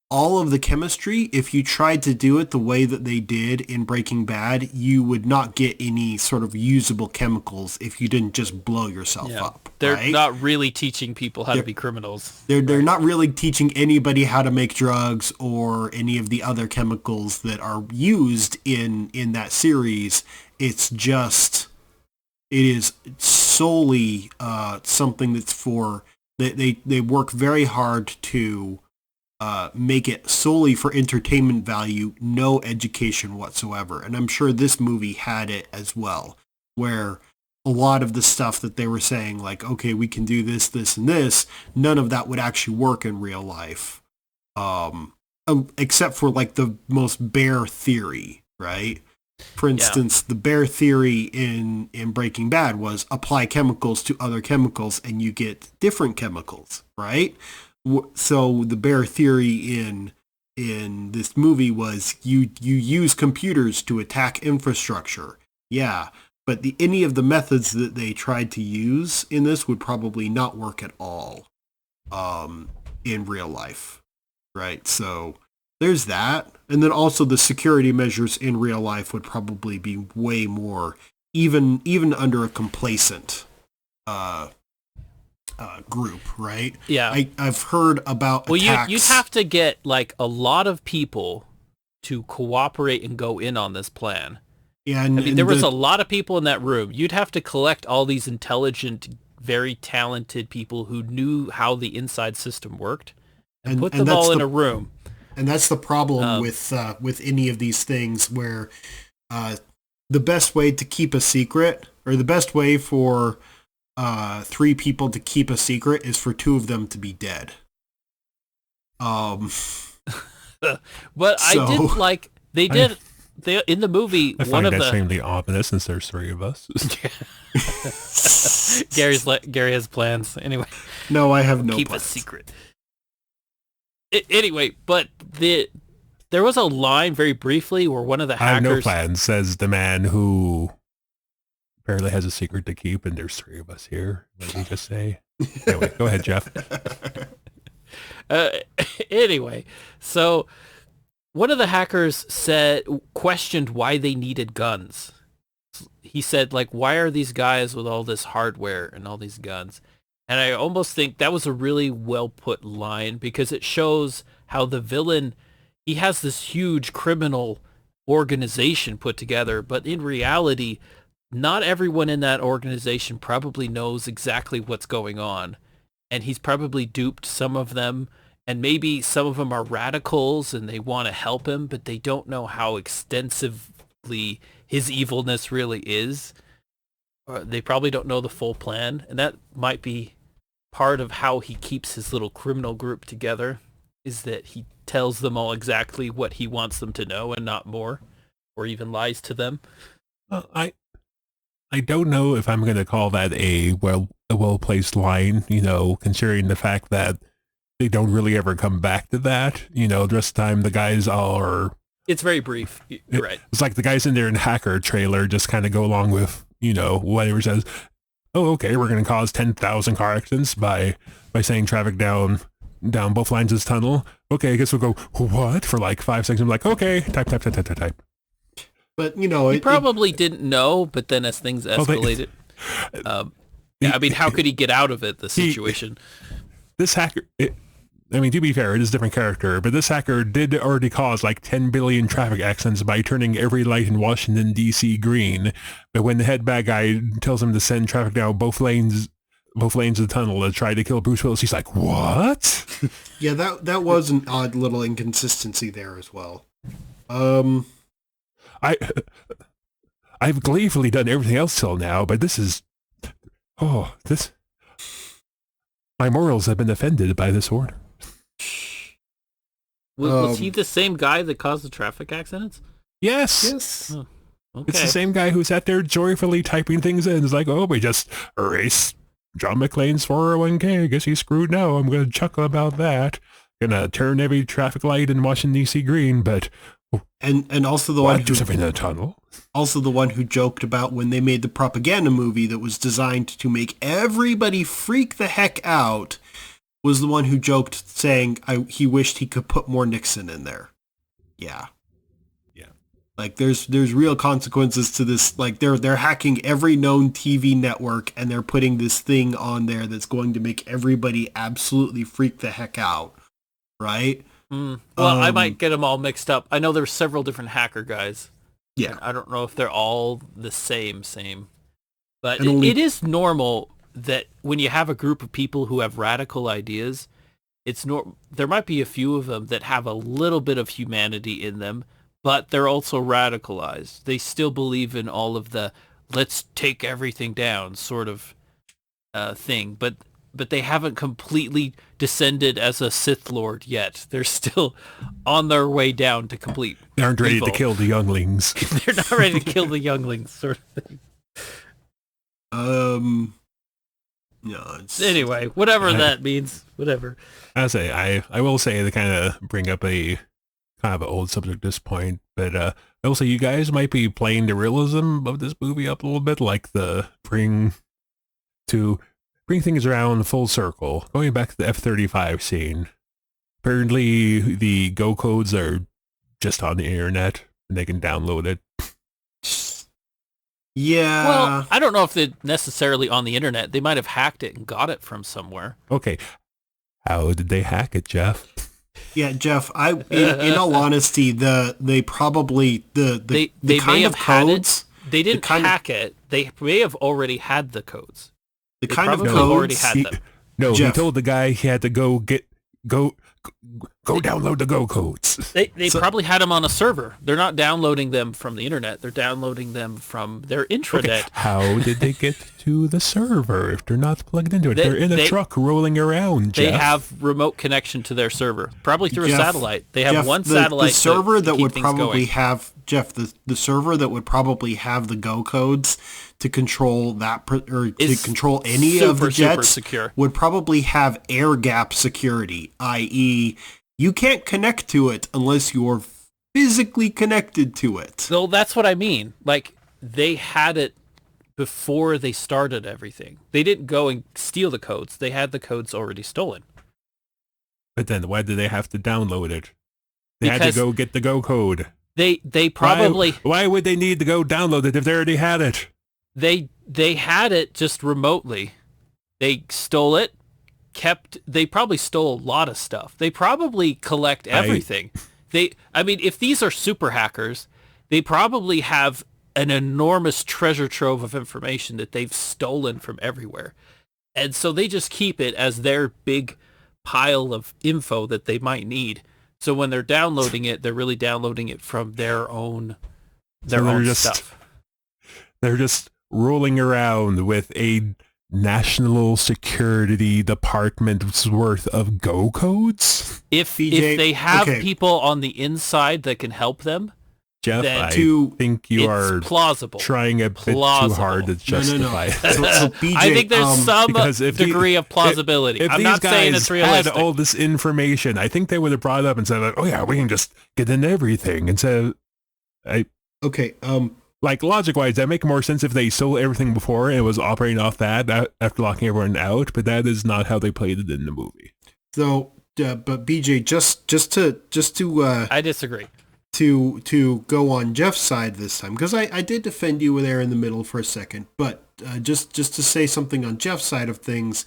all of the chemistry, if you tried to do it the way that they did in Breaking Bad, you would not get any sort of usable chemicals if you didn't just blow yourself up. They're right? not really teaching people how to be criminals. They're not really teaching anybody how to make drugs or any of the other chemicals that are used in that series. It's just, it is solely something that's for, they work very hard to make it solely for entertainment value, no education whatsoever. And I'm sure this movie had it as well, where a lot of the stuff that they were saying, like, okay, we can do this, this, and this, none of that would actually work in real life, except for like the most bare theory, right? For instance, the bare theory in Breaking Bad was apply chemicals to other chemicals and you get different chemicals, right? So the bare theory in this movie was you use computers to attack infrastructure. Yeah, but any of the methods that they tried to use in this would probably not work at all in real life, right? So there's that. And then also the security measures in real life would probably be way more, even under a complacent group, right? Yeah. I've heard about attacks. You'd have to get like a lot of people to cooperate and go in on this plan. Yeah, I mean, there was a lot of people in that room. You'd have to collect all these intelligent, very talented people who knew how the inside system worked and put them all in a room. And that's the problem with any of these things, where the best way to keep a secret, or the best way for 3 people to keep a secret, is for 2 of them to be dead. But I did like they did. In the movie, I find that extremely ominous since there's 3 of us. Gary has plans anyway. No, I have no keep plans. A secret. Anyway, but there was a line very briefly where one of the hackers... I have no plans, says the man who apparently has a secret to keep, and there's 3 of us here. What did he just say? Anyway, go ahead, Jeff. Anyway, so one of the hackers questioned why they needed guns. He said, like, why are these guys with all this hardware and all these guns? And I almost think that was a really well put line, because it shows how the villain, he has this huge criminal organization put together, but in reality, not everyone in that organization probably knows exactly what's going on. And he's probably duped some of them, and maybe some of them are radicals and they want to help him, but they don't know how extensively his evilness really is. Or they probably don't know the full plan, and that might be part of how he keeps his little criminal group together, is that he tells them all exactly what he wants them to know and not more, or even lies to them. Well, I don't know if I'm going to call that a well-placed line, considering the fact that they don't really ever come back to that. The rest of the time the guys are... It's very brief. You're right. It's like the guys in there in the Hacker trailer just kind of go along with, whatever says, oh, okay, we're going to cause 10,000 car accidents by saying traffic down both lines of this tunnel. Okay, I guess we'll go, what? For like 5 seconds. I'm like, okay, type. But, he probably didn't know, but then as things escalated, I mean, how could he get out of it, the situation? This hacker... to be fair, it is a different character, but this hacker did already cause like 10 billion traffic accidents by turning every light in Washington, D.C. green. But when the head bad guy tells him to send traffic down both lanes of the tunnel to try to kill Bruce Willis, he's like, what? Yeah, that was an odd little inconsistency there as well. I've gleefully done everything else till now, but my morals have been offended by this order. Was he the same guy that caused the traffic accidents? Yes. Oh, okay. It's the same guy who sat there joyfully typing things in. It's like, oh, we just erased John McClane's 401k. I guess he's screwed now. I'm going to chuckle about that. Gonna turn every traffic light in Washington, D.C. green, but... And also the one who... do something in the tunnel. Also the one who joked about when they made the propaganda movie that was designed to make everybody freak the heck out, was the one who joked saying he wished he could put more Nixon in there. Yeah. Yeah. Like there's real consequences to this. Like they're hacking every known TV network and they're putting this thing on there that's going to make everybody absolutely freak the heck out. Right? Well, I might get them all mixed up. I know there's several different hacker guys. Yeah. I don't know if they're all the same. But And it is normal that when you have a group of people who have radical ideas, there might be a few of them that have a little bit of humanity in them, but they're also radicalized. They still believe in all of the let's take everything down sort of thing, but they haven't completely descended as a Sith Lord yet. They're still on their way down to complete They aren't ready evil. to kill the younglings. They're not ready to kill the younglings, sort of thing. No, Anyway, whatever that means, whatever. I will say they kind of bring up a kind of an old subject at this point, but I will say you guys might be playing the realism of this movie up a little bit, like the bring things around full circle. Going back to the F-35 scene, apparently the Go codes are just on the internet and they can download it. Yeah. Well, I don't know if they're necessarily on the internet. They might have hacked it and got it from somewhere. Okay, how did they hack it, Jeff? Yeah, Jeff. In all honesty, they probably the they kind may of have had codes. it. They didn't hack it. They may have already had the codes. The They kind of probably codes. already had them. No, Jeff. he told the guy he had to go download the Go codes. They probably had them on a server. They're not downloading them from the internet. They're downloading them from their intranet. Okay. How did they get to the server if they're not plugged into it? They're in a they- truck rolling around, Jeff. They have remote connection to their server, probably through a Jeff, satellite. They have Jeff, one satellite. The server to that keep would things probably going. have Jeff. The server that would probably have the Go codes to control that or to Is control any of the super jets secure. would probably have air gap security, i.e., you can't connect to it unless you're physically connected to it. So that's what I mean. Like they had it before they started everything. They didn't go and steal the codes. They had the codes already stolen. But then why did they have to download it? They had Because to go get the Go code. They probably Why would they need to go download it if they already had it? they had it just remotely. They stole it. They probably stole a lot of stuff. They probably collect everything. I mean, if these are super hackers, they probably have an enormous treasure trove of information that they've stolen from everywhere. And so they just keep it as their big pile of info that they might need. So when they're downloading it, they're really downloading it from their own stuff. They're just rolling around with a national security department's worth of Go codes? If BJ, they have okay. people on the inside that can help them, Jeff, then I to- think you it's are plausible. trying a bit too Plausible. hard to No. justify it. So BJ, I think there's some because if degree of plausibility. If I'm these not saying guys it's had realistic. all this information, I think they would have brought it up and said, like, "Oh yeah, we can just get into everything." And so, okay. like logic-wise, that make more sense if they stole everything before and was operating off that after locking everyone out. But that is not how they played it in the movie. So, but BJ, just to I disagree. to go on Jeff's side this time, because I did defend you there in the middle for a second, but just to say something on Jeff's side of things,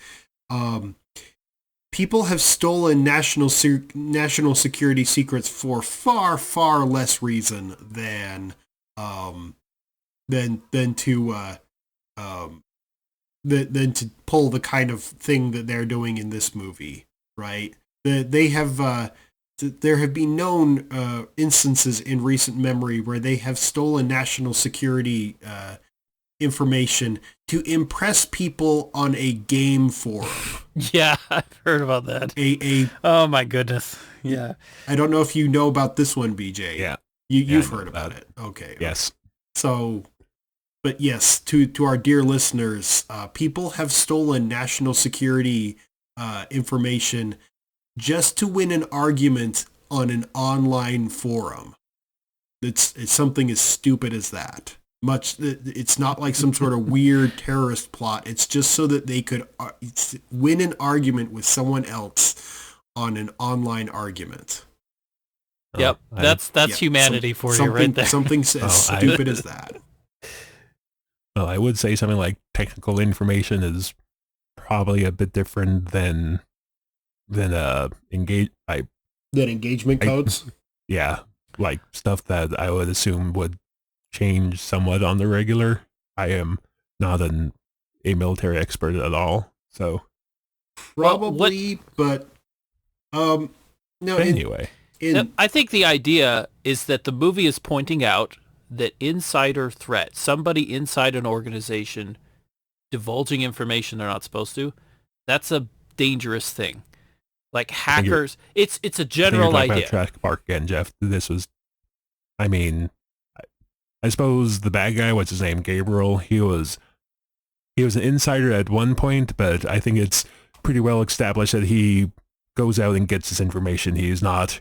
people have stolen national security secrets for far less reason than to pull the kind of thing that they're doing in this movie, right? They have there have been known instances in recent memory where they have stolen national security information to impress people on a game forum. Yeah, I've heard about that. Oh my goodness. Yeah. I don't know if you know about this one, BJ. Yeah, You've I know heard about it. Okay. yes. So, but yes, to our dear listeners, people have stolen national security information just to win an argument on an online forum. It's something as stupid as that. It's not like some sort of weird terrorist plot. It's just so that they could win an argument with someone else on an online argument. Yep, that's humanity for you right there. Something as stupid as that. Well, I would say something like technical information is probably a bit different than engagement codes. Yeah, like stuff that I would assume would change somewhat on the regular. I am not a military expert at all, so probably. But no. Anyway. I think the idea is that the movie is pointing out that insider threat, somebody inside an organization divulging information they're not supposed to, that's a dangerous thing. Like hackers, it's a general idea. Track Park again, Jeff. This was, I mean, I suppose the bad guy, what's his name, Gabriel, he was an insider at one point, but I think it's pretty well established that he goes out and gets this information. He's not...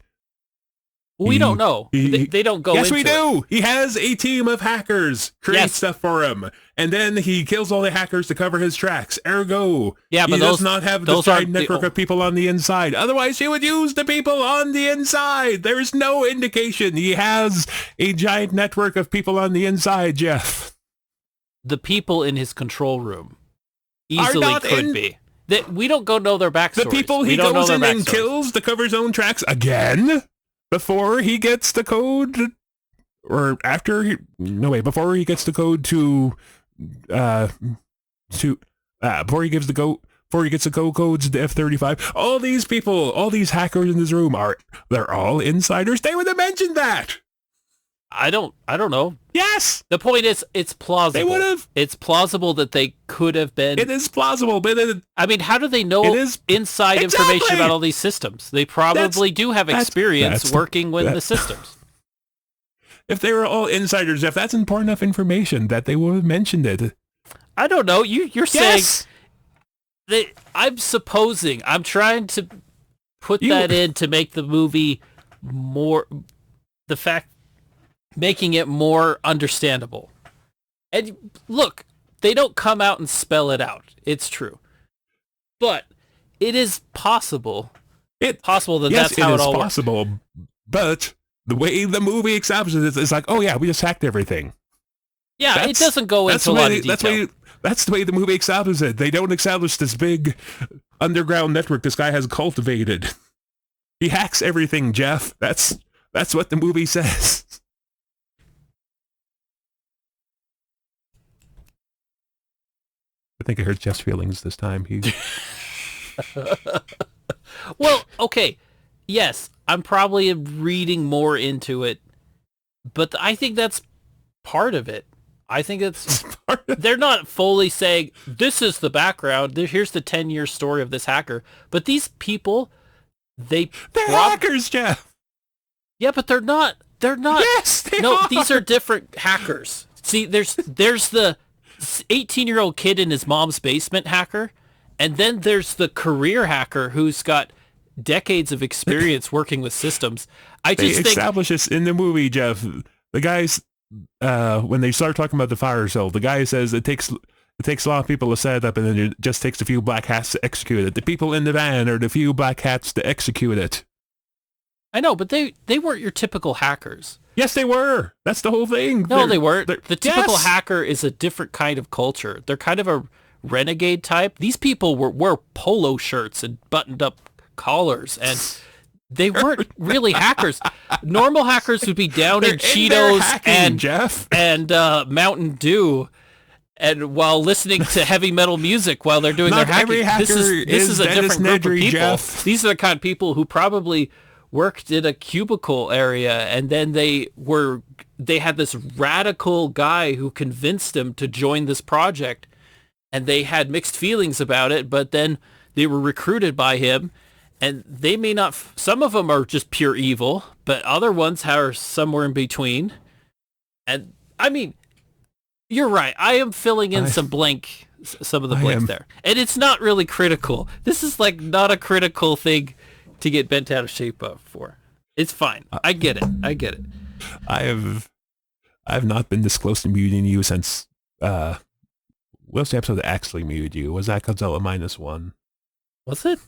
We don't know. They don't go into it. Yes, we do. He has a team of hackers create stuff for him. And then he kills all the hackers to cover his tracks. Ergo, he does not have the giant network of people on the inside. Otherwise, he would use the people on the inside. There's no indication he has a giant network of people on the inside, Jeff. The people in his control room easily could be. We don't go know their backstories. The people he goes in and kills to cover his own tracks again? Before he gets the code, or after before he gets the code before he gets the go codes to F-35, all these people, all these hackers in this room they're all insiders. They would have mentioned that. I don't know. Yes. The point is, it's plausible. They would have. It's plausible that they could have been. It is plausible, but I mean, how do they know inside information about all these systems? They probably do have experience working with the systems. If they were all insiders, if that's important enough information that they would have mentioned it. I don't know. You're saying I'm supposing. I'm trying to put that in to make the movie making it more understandable. And look, they don't come out and spell it out. It's true. But it is possible. It's possible that that's how it all works. But the way the movie establishes it is like, oh yeah, we just hacked everything. Yeah, it doesn't go into a lot of detail. That's the way the movie establishes it. They don't establish this big underground network this guy has cultivated. He hacks everything, Jeff. That's what the movie says. I think I hurt Jeff's feelings this time. Well, okay. Yes, I'm probably reading more into it, but I think that's part of it. I think it's they're not fully saying this is the background. Here's the 10-year story of this hacker. But these people, they're hackers, Jeff. Yeah, but they're not. They're not. Yes, they are. These are different hackers. See, there's the 18-year-old kid in his mom's basement hacker, and then there's the career hacker who's got decades of experience working with systems. They establish this in the movie, Jeff. The guys, when they start talking about the fire cell, the guy says it takes a lot of people to set it up, and then it just takes a few black hats to execute it. The people in the van are the few black hats to execute it. I know, but they weren't your typical hackers. Yes, they were. That's the whole thing. No, they weren't. The typical hacker is a different kind of culture. They're kind of a renegade type. These people wore polo shirts and buttoned up collars, and they weren't really hackers. Normal hackers would be down in Cheetos and Mountain Dew, and while listening to heavy metal music while they're doing their hacking. This is a different group of people. Jeff. These are the kind of people who probably worked in a cubicle area, and then they had this radical guy who convinced them to join this project, and they had mixed feelings about it, but then they were recruited by him, and they may not, some of them are just pure evil, but other ones are somewhere in between. And I mean, you're right. I am filling in some of the blanks there. And it's not really critical. This is like not a critical thing to get bent out of shape for. It's fine. I get it. I I've not been this close to muting you since, what's the episode that actually muted you? Was that Godzilla -1? Was it?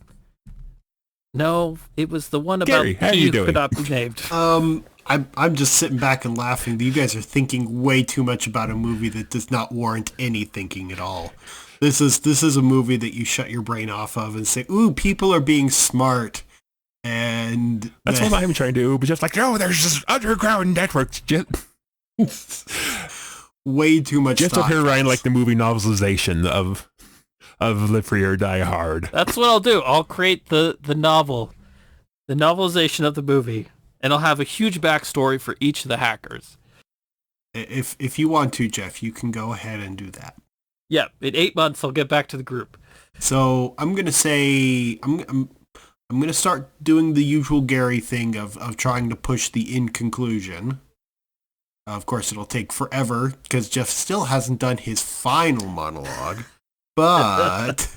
No, it was the one about Gary, how you doing? could not be named. I'm just sitting back and laughing. You guys are thinking way too much about a movie that does not warrant any thinking at all. This is a movie that you shut your brain off of and say, "Ooh, people are being smart." And that's what I'm trying to do, but just like, oh, there's this underground network. Just way too much. Just up here writing like the movie novelization of Live Free or Die Hard. That's what I'll do. I'll create the novel, the novelization of the movie, and I'll have a huge backstory for each of the hackers. If you want to, Jeff, you can go ahead and do that. Yeah, in 8 months I'll get back to the group. So I'm gonna say I'm gonna start doing the usual Gary thing of trying to push the in conclusion. Of course, it'll take forever because Jeff still hasn't done his final monologue. But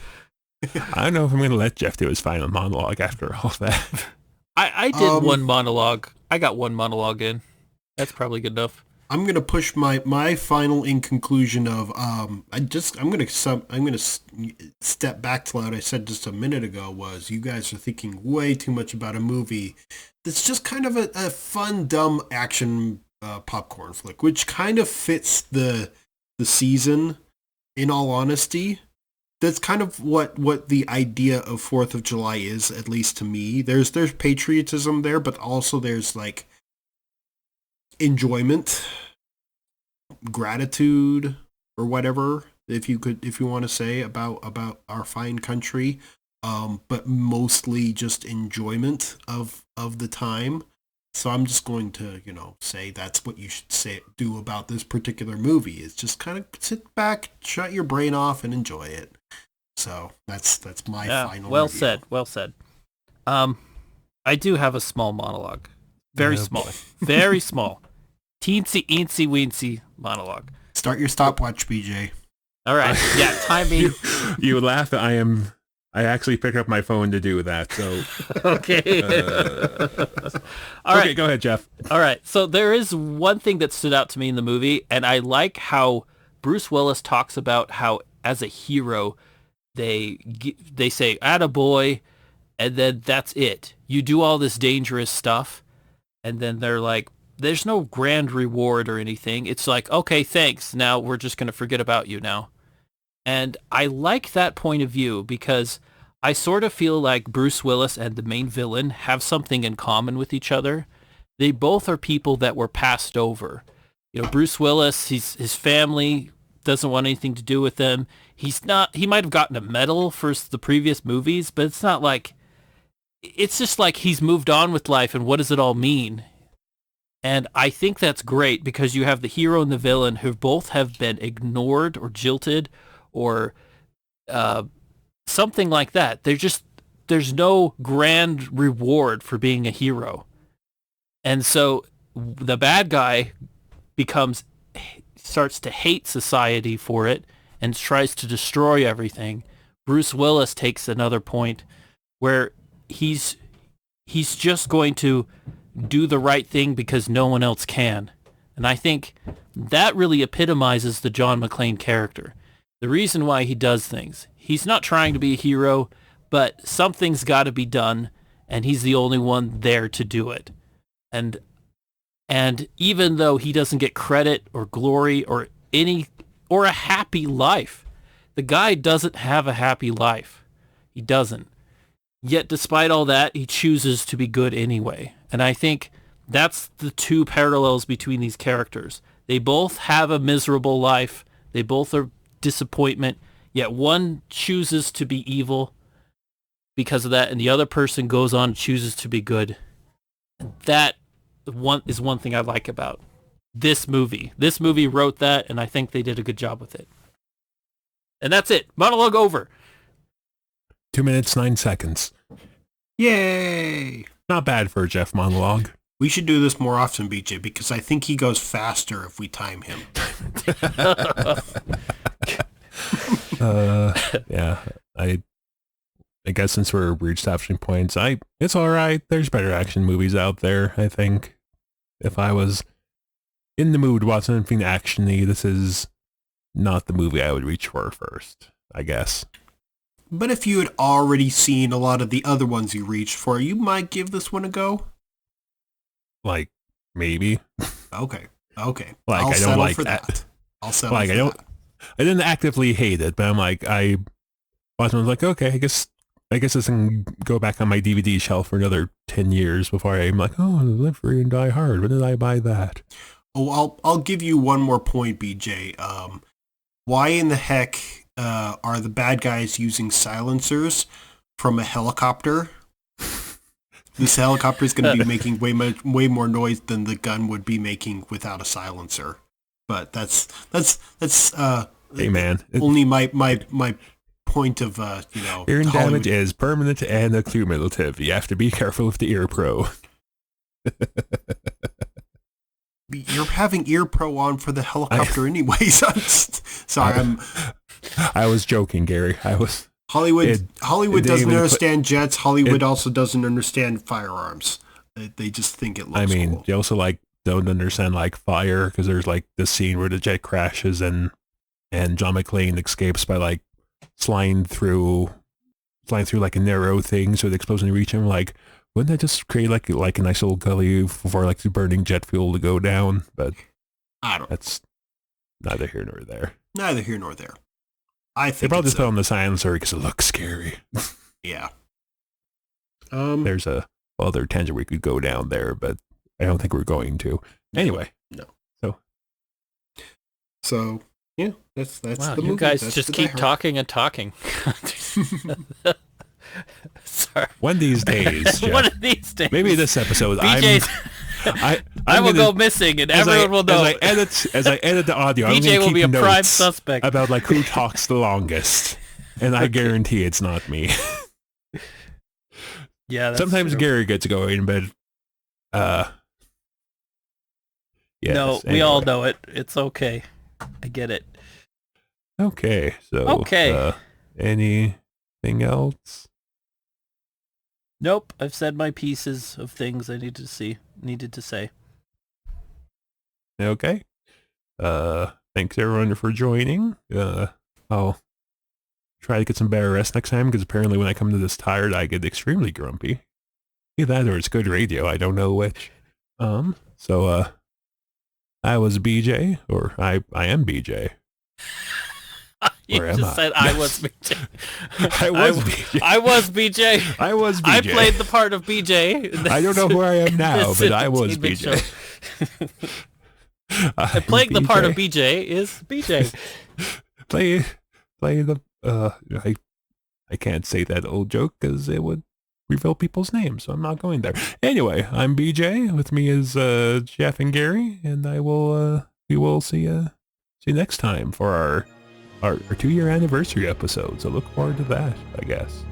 I don't know if I'm gonna let Jeff do his final monologue after all that. I did one monologue. I got one monologue in. That's probably good enough. I'm gonna push my final in conclusion of I'm gonna step back to what I said just a minute ago. Was you guys are thinking way too much about a movie that's just kind of a fun, dumb action popcorn flick, which kind of fits the season. In all honesty, that's kind of what the idea of 4th of July is, at least to me. There's patriotism there, but also there's like enjoyment, gratitude, or whatever, if you want to say about our fine country, but mostly just enjoyment of the time. So I'm just going to, say that's what you should do about this particular movie. Is just kind of sit back, shut your brain off, and enjoy it. So that's my final. Well review. said. Well said. I do have a small monologue. Very small. Very small. Teensy, eensy, weensy monologue. Start your stopwatch, BJ. All right. Yeah, time me. You laugh. I actually picked up my phone to do that. So okay. All right. Okay, go ahead, Jeff. All right. So there is one thing that stood out to me in the movie, and I like how Bruce Willis talks about how, as a hero, they say "attaboy," and then that's it. You do all this dangerous stuff, and then they're like, there's no grand reward or anything. It's like, okay, thanks. Now we're just going to forget about you now. And I like that point of view because I sort of feel like Bruce Willis and the main villain have something in common with each other. They both are people that were passed over. Bruce Willis, his family doesn't want anything to do with them. He might have gotten a medal for the previous movies, but it's not like, it's just like he's moved on with life, and what does it all mean? And I think that's great because you have the hero and the villain who both have been ignored or jilted or something like that. There's no grand reward for being a hero. And so the bad guy starts to hate society for it and tries to destroy everything. Bruce Willis takes another point where he's just going to do the right thing because no one else can. And I think that really epitomizes the John McClane character. The reason why he does things. He's not trying to be a hero, but something's got to be done, and he's the only one there to do it. And even though he doesn't get credit or glory or a happy life, the guy doesn't have a happy life. He doesn't. Yet despite all that, he chooses to be good anyway. And I think that's the two parallels between these characters. They both have a miserable life. They both are disappointment. Yet one chooses to be evil because of that, and the other person goes on and chooses to be good. That is one thing I like about this movie. This movie wrote that, and I think they did a good job with it. And that's it. Monologue over. 2 minutes, 9 seconds. Yay! Not bad for a Jeff monologue. We should do this more often, BJ, because I think he goes faster if we time him. Yeah, I guess since we're reached option points, it's all right. There's better action movies out there. I think if I was in the mood, want something actiony, this is not the movie I would reach for first, I guess. But if you had already seen a lot of the other ones you reached for, you might give this one a go. Like, maybe. Okay. Like, I'll I don't settle like for that. that. I'll settle Like, for I didn't actively hate it, but I'm like, I was like, okay, I guess this can go back on my DVD shelf for another 10 years before I'm like, oh, Live Free and Die Hard. When did I buy that? Oh, I'll give you one more point, BJ. Why in the heck are the bad guys using silencers from a helicopter? This helicopter is going to be making way more noise than the gun would be making without a silencer. But that's Hey man, only my point of hearing damage Hollywood. is permanent and accumulative. You have to be careful with the ear pro. You're having ear pro on for the helicopter anyways. Sorry, I was joking, Gary. Hollywood doesn't even understand jets. Hollywood also doesn't understand firearms. They just think it looks cool. They also don't understand fire, because there's this scene where the jet crashes and John McClane escapes by flying through a narrow thing so the explosion reach him. Wouldn't that just create a nice little gully for the burning jet fuel to go down? But I don't. That's neither here nor there. Neither here nor there. I think they probably just put on the silencer because it looks scary. Yeah. There's a other tangent we could go down there, but I don't think we're going to. Anyway. No. So yeah, that's wow, the movie. You guys that's just keep talking and talking. Sorry. One of these days, Jeff, one of these days. Maybe this episode, I will go missing, and everyone will know. As I edit the audio, BJ will be a prime suspect about who talks the longest, and I guarantee it's not me. Yeah, that's sometimes true. Gary gets going, but yes, no, we all know it. It's okay. I get it. Okay, so anything else? Nope, I've said my pieces of things I needed to say. Okay. Thanks everyone for joining. I'll try to get some better rest next time, because apparently when I come to this tired, I get extremely grumpy. Either that or it's good radio. I don't know which. So I was BJ, or I am BJ. You just said I was BJ. I was BJ. I was BJ. I was BJ. I played the part of BJ. I don't know who I am now, but I was BJ. And playing the part of BJ is BJ. Play the I can't say that old joke because it would reveal people's names, so I'm not going there. Anyway, I'm BJ. With me is Jeff and Gary, and we will see you next time for our 2-year anniversary episode. So look forward to that, I guess.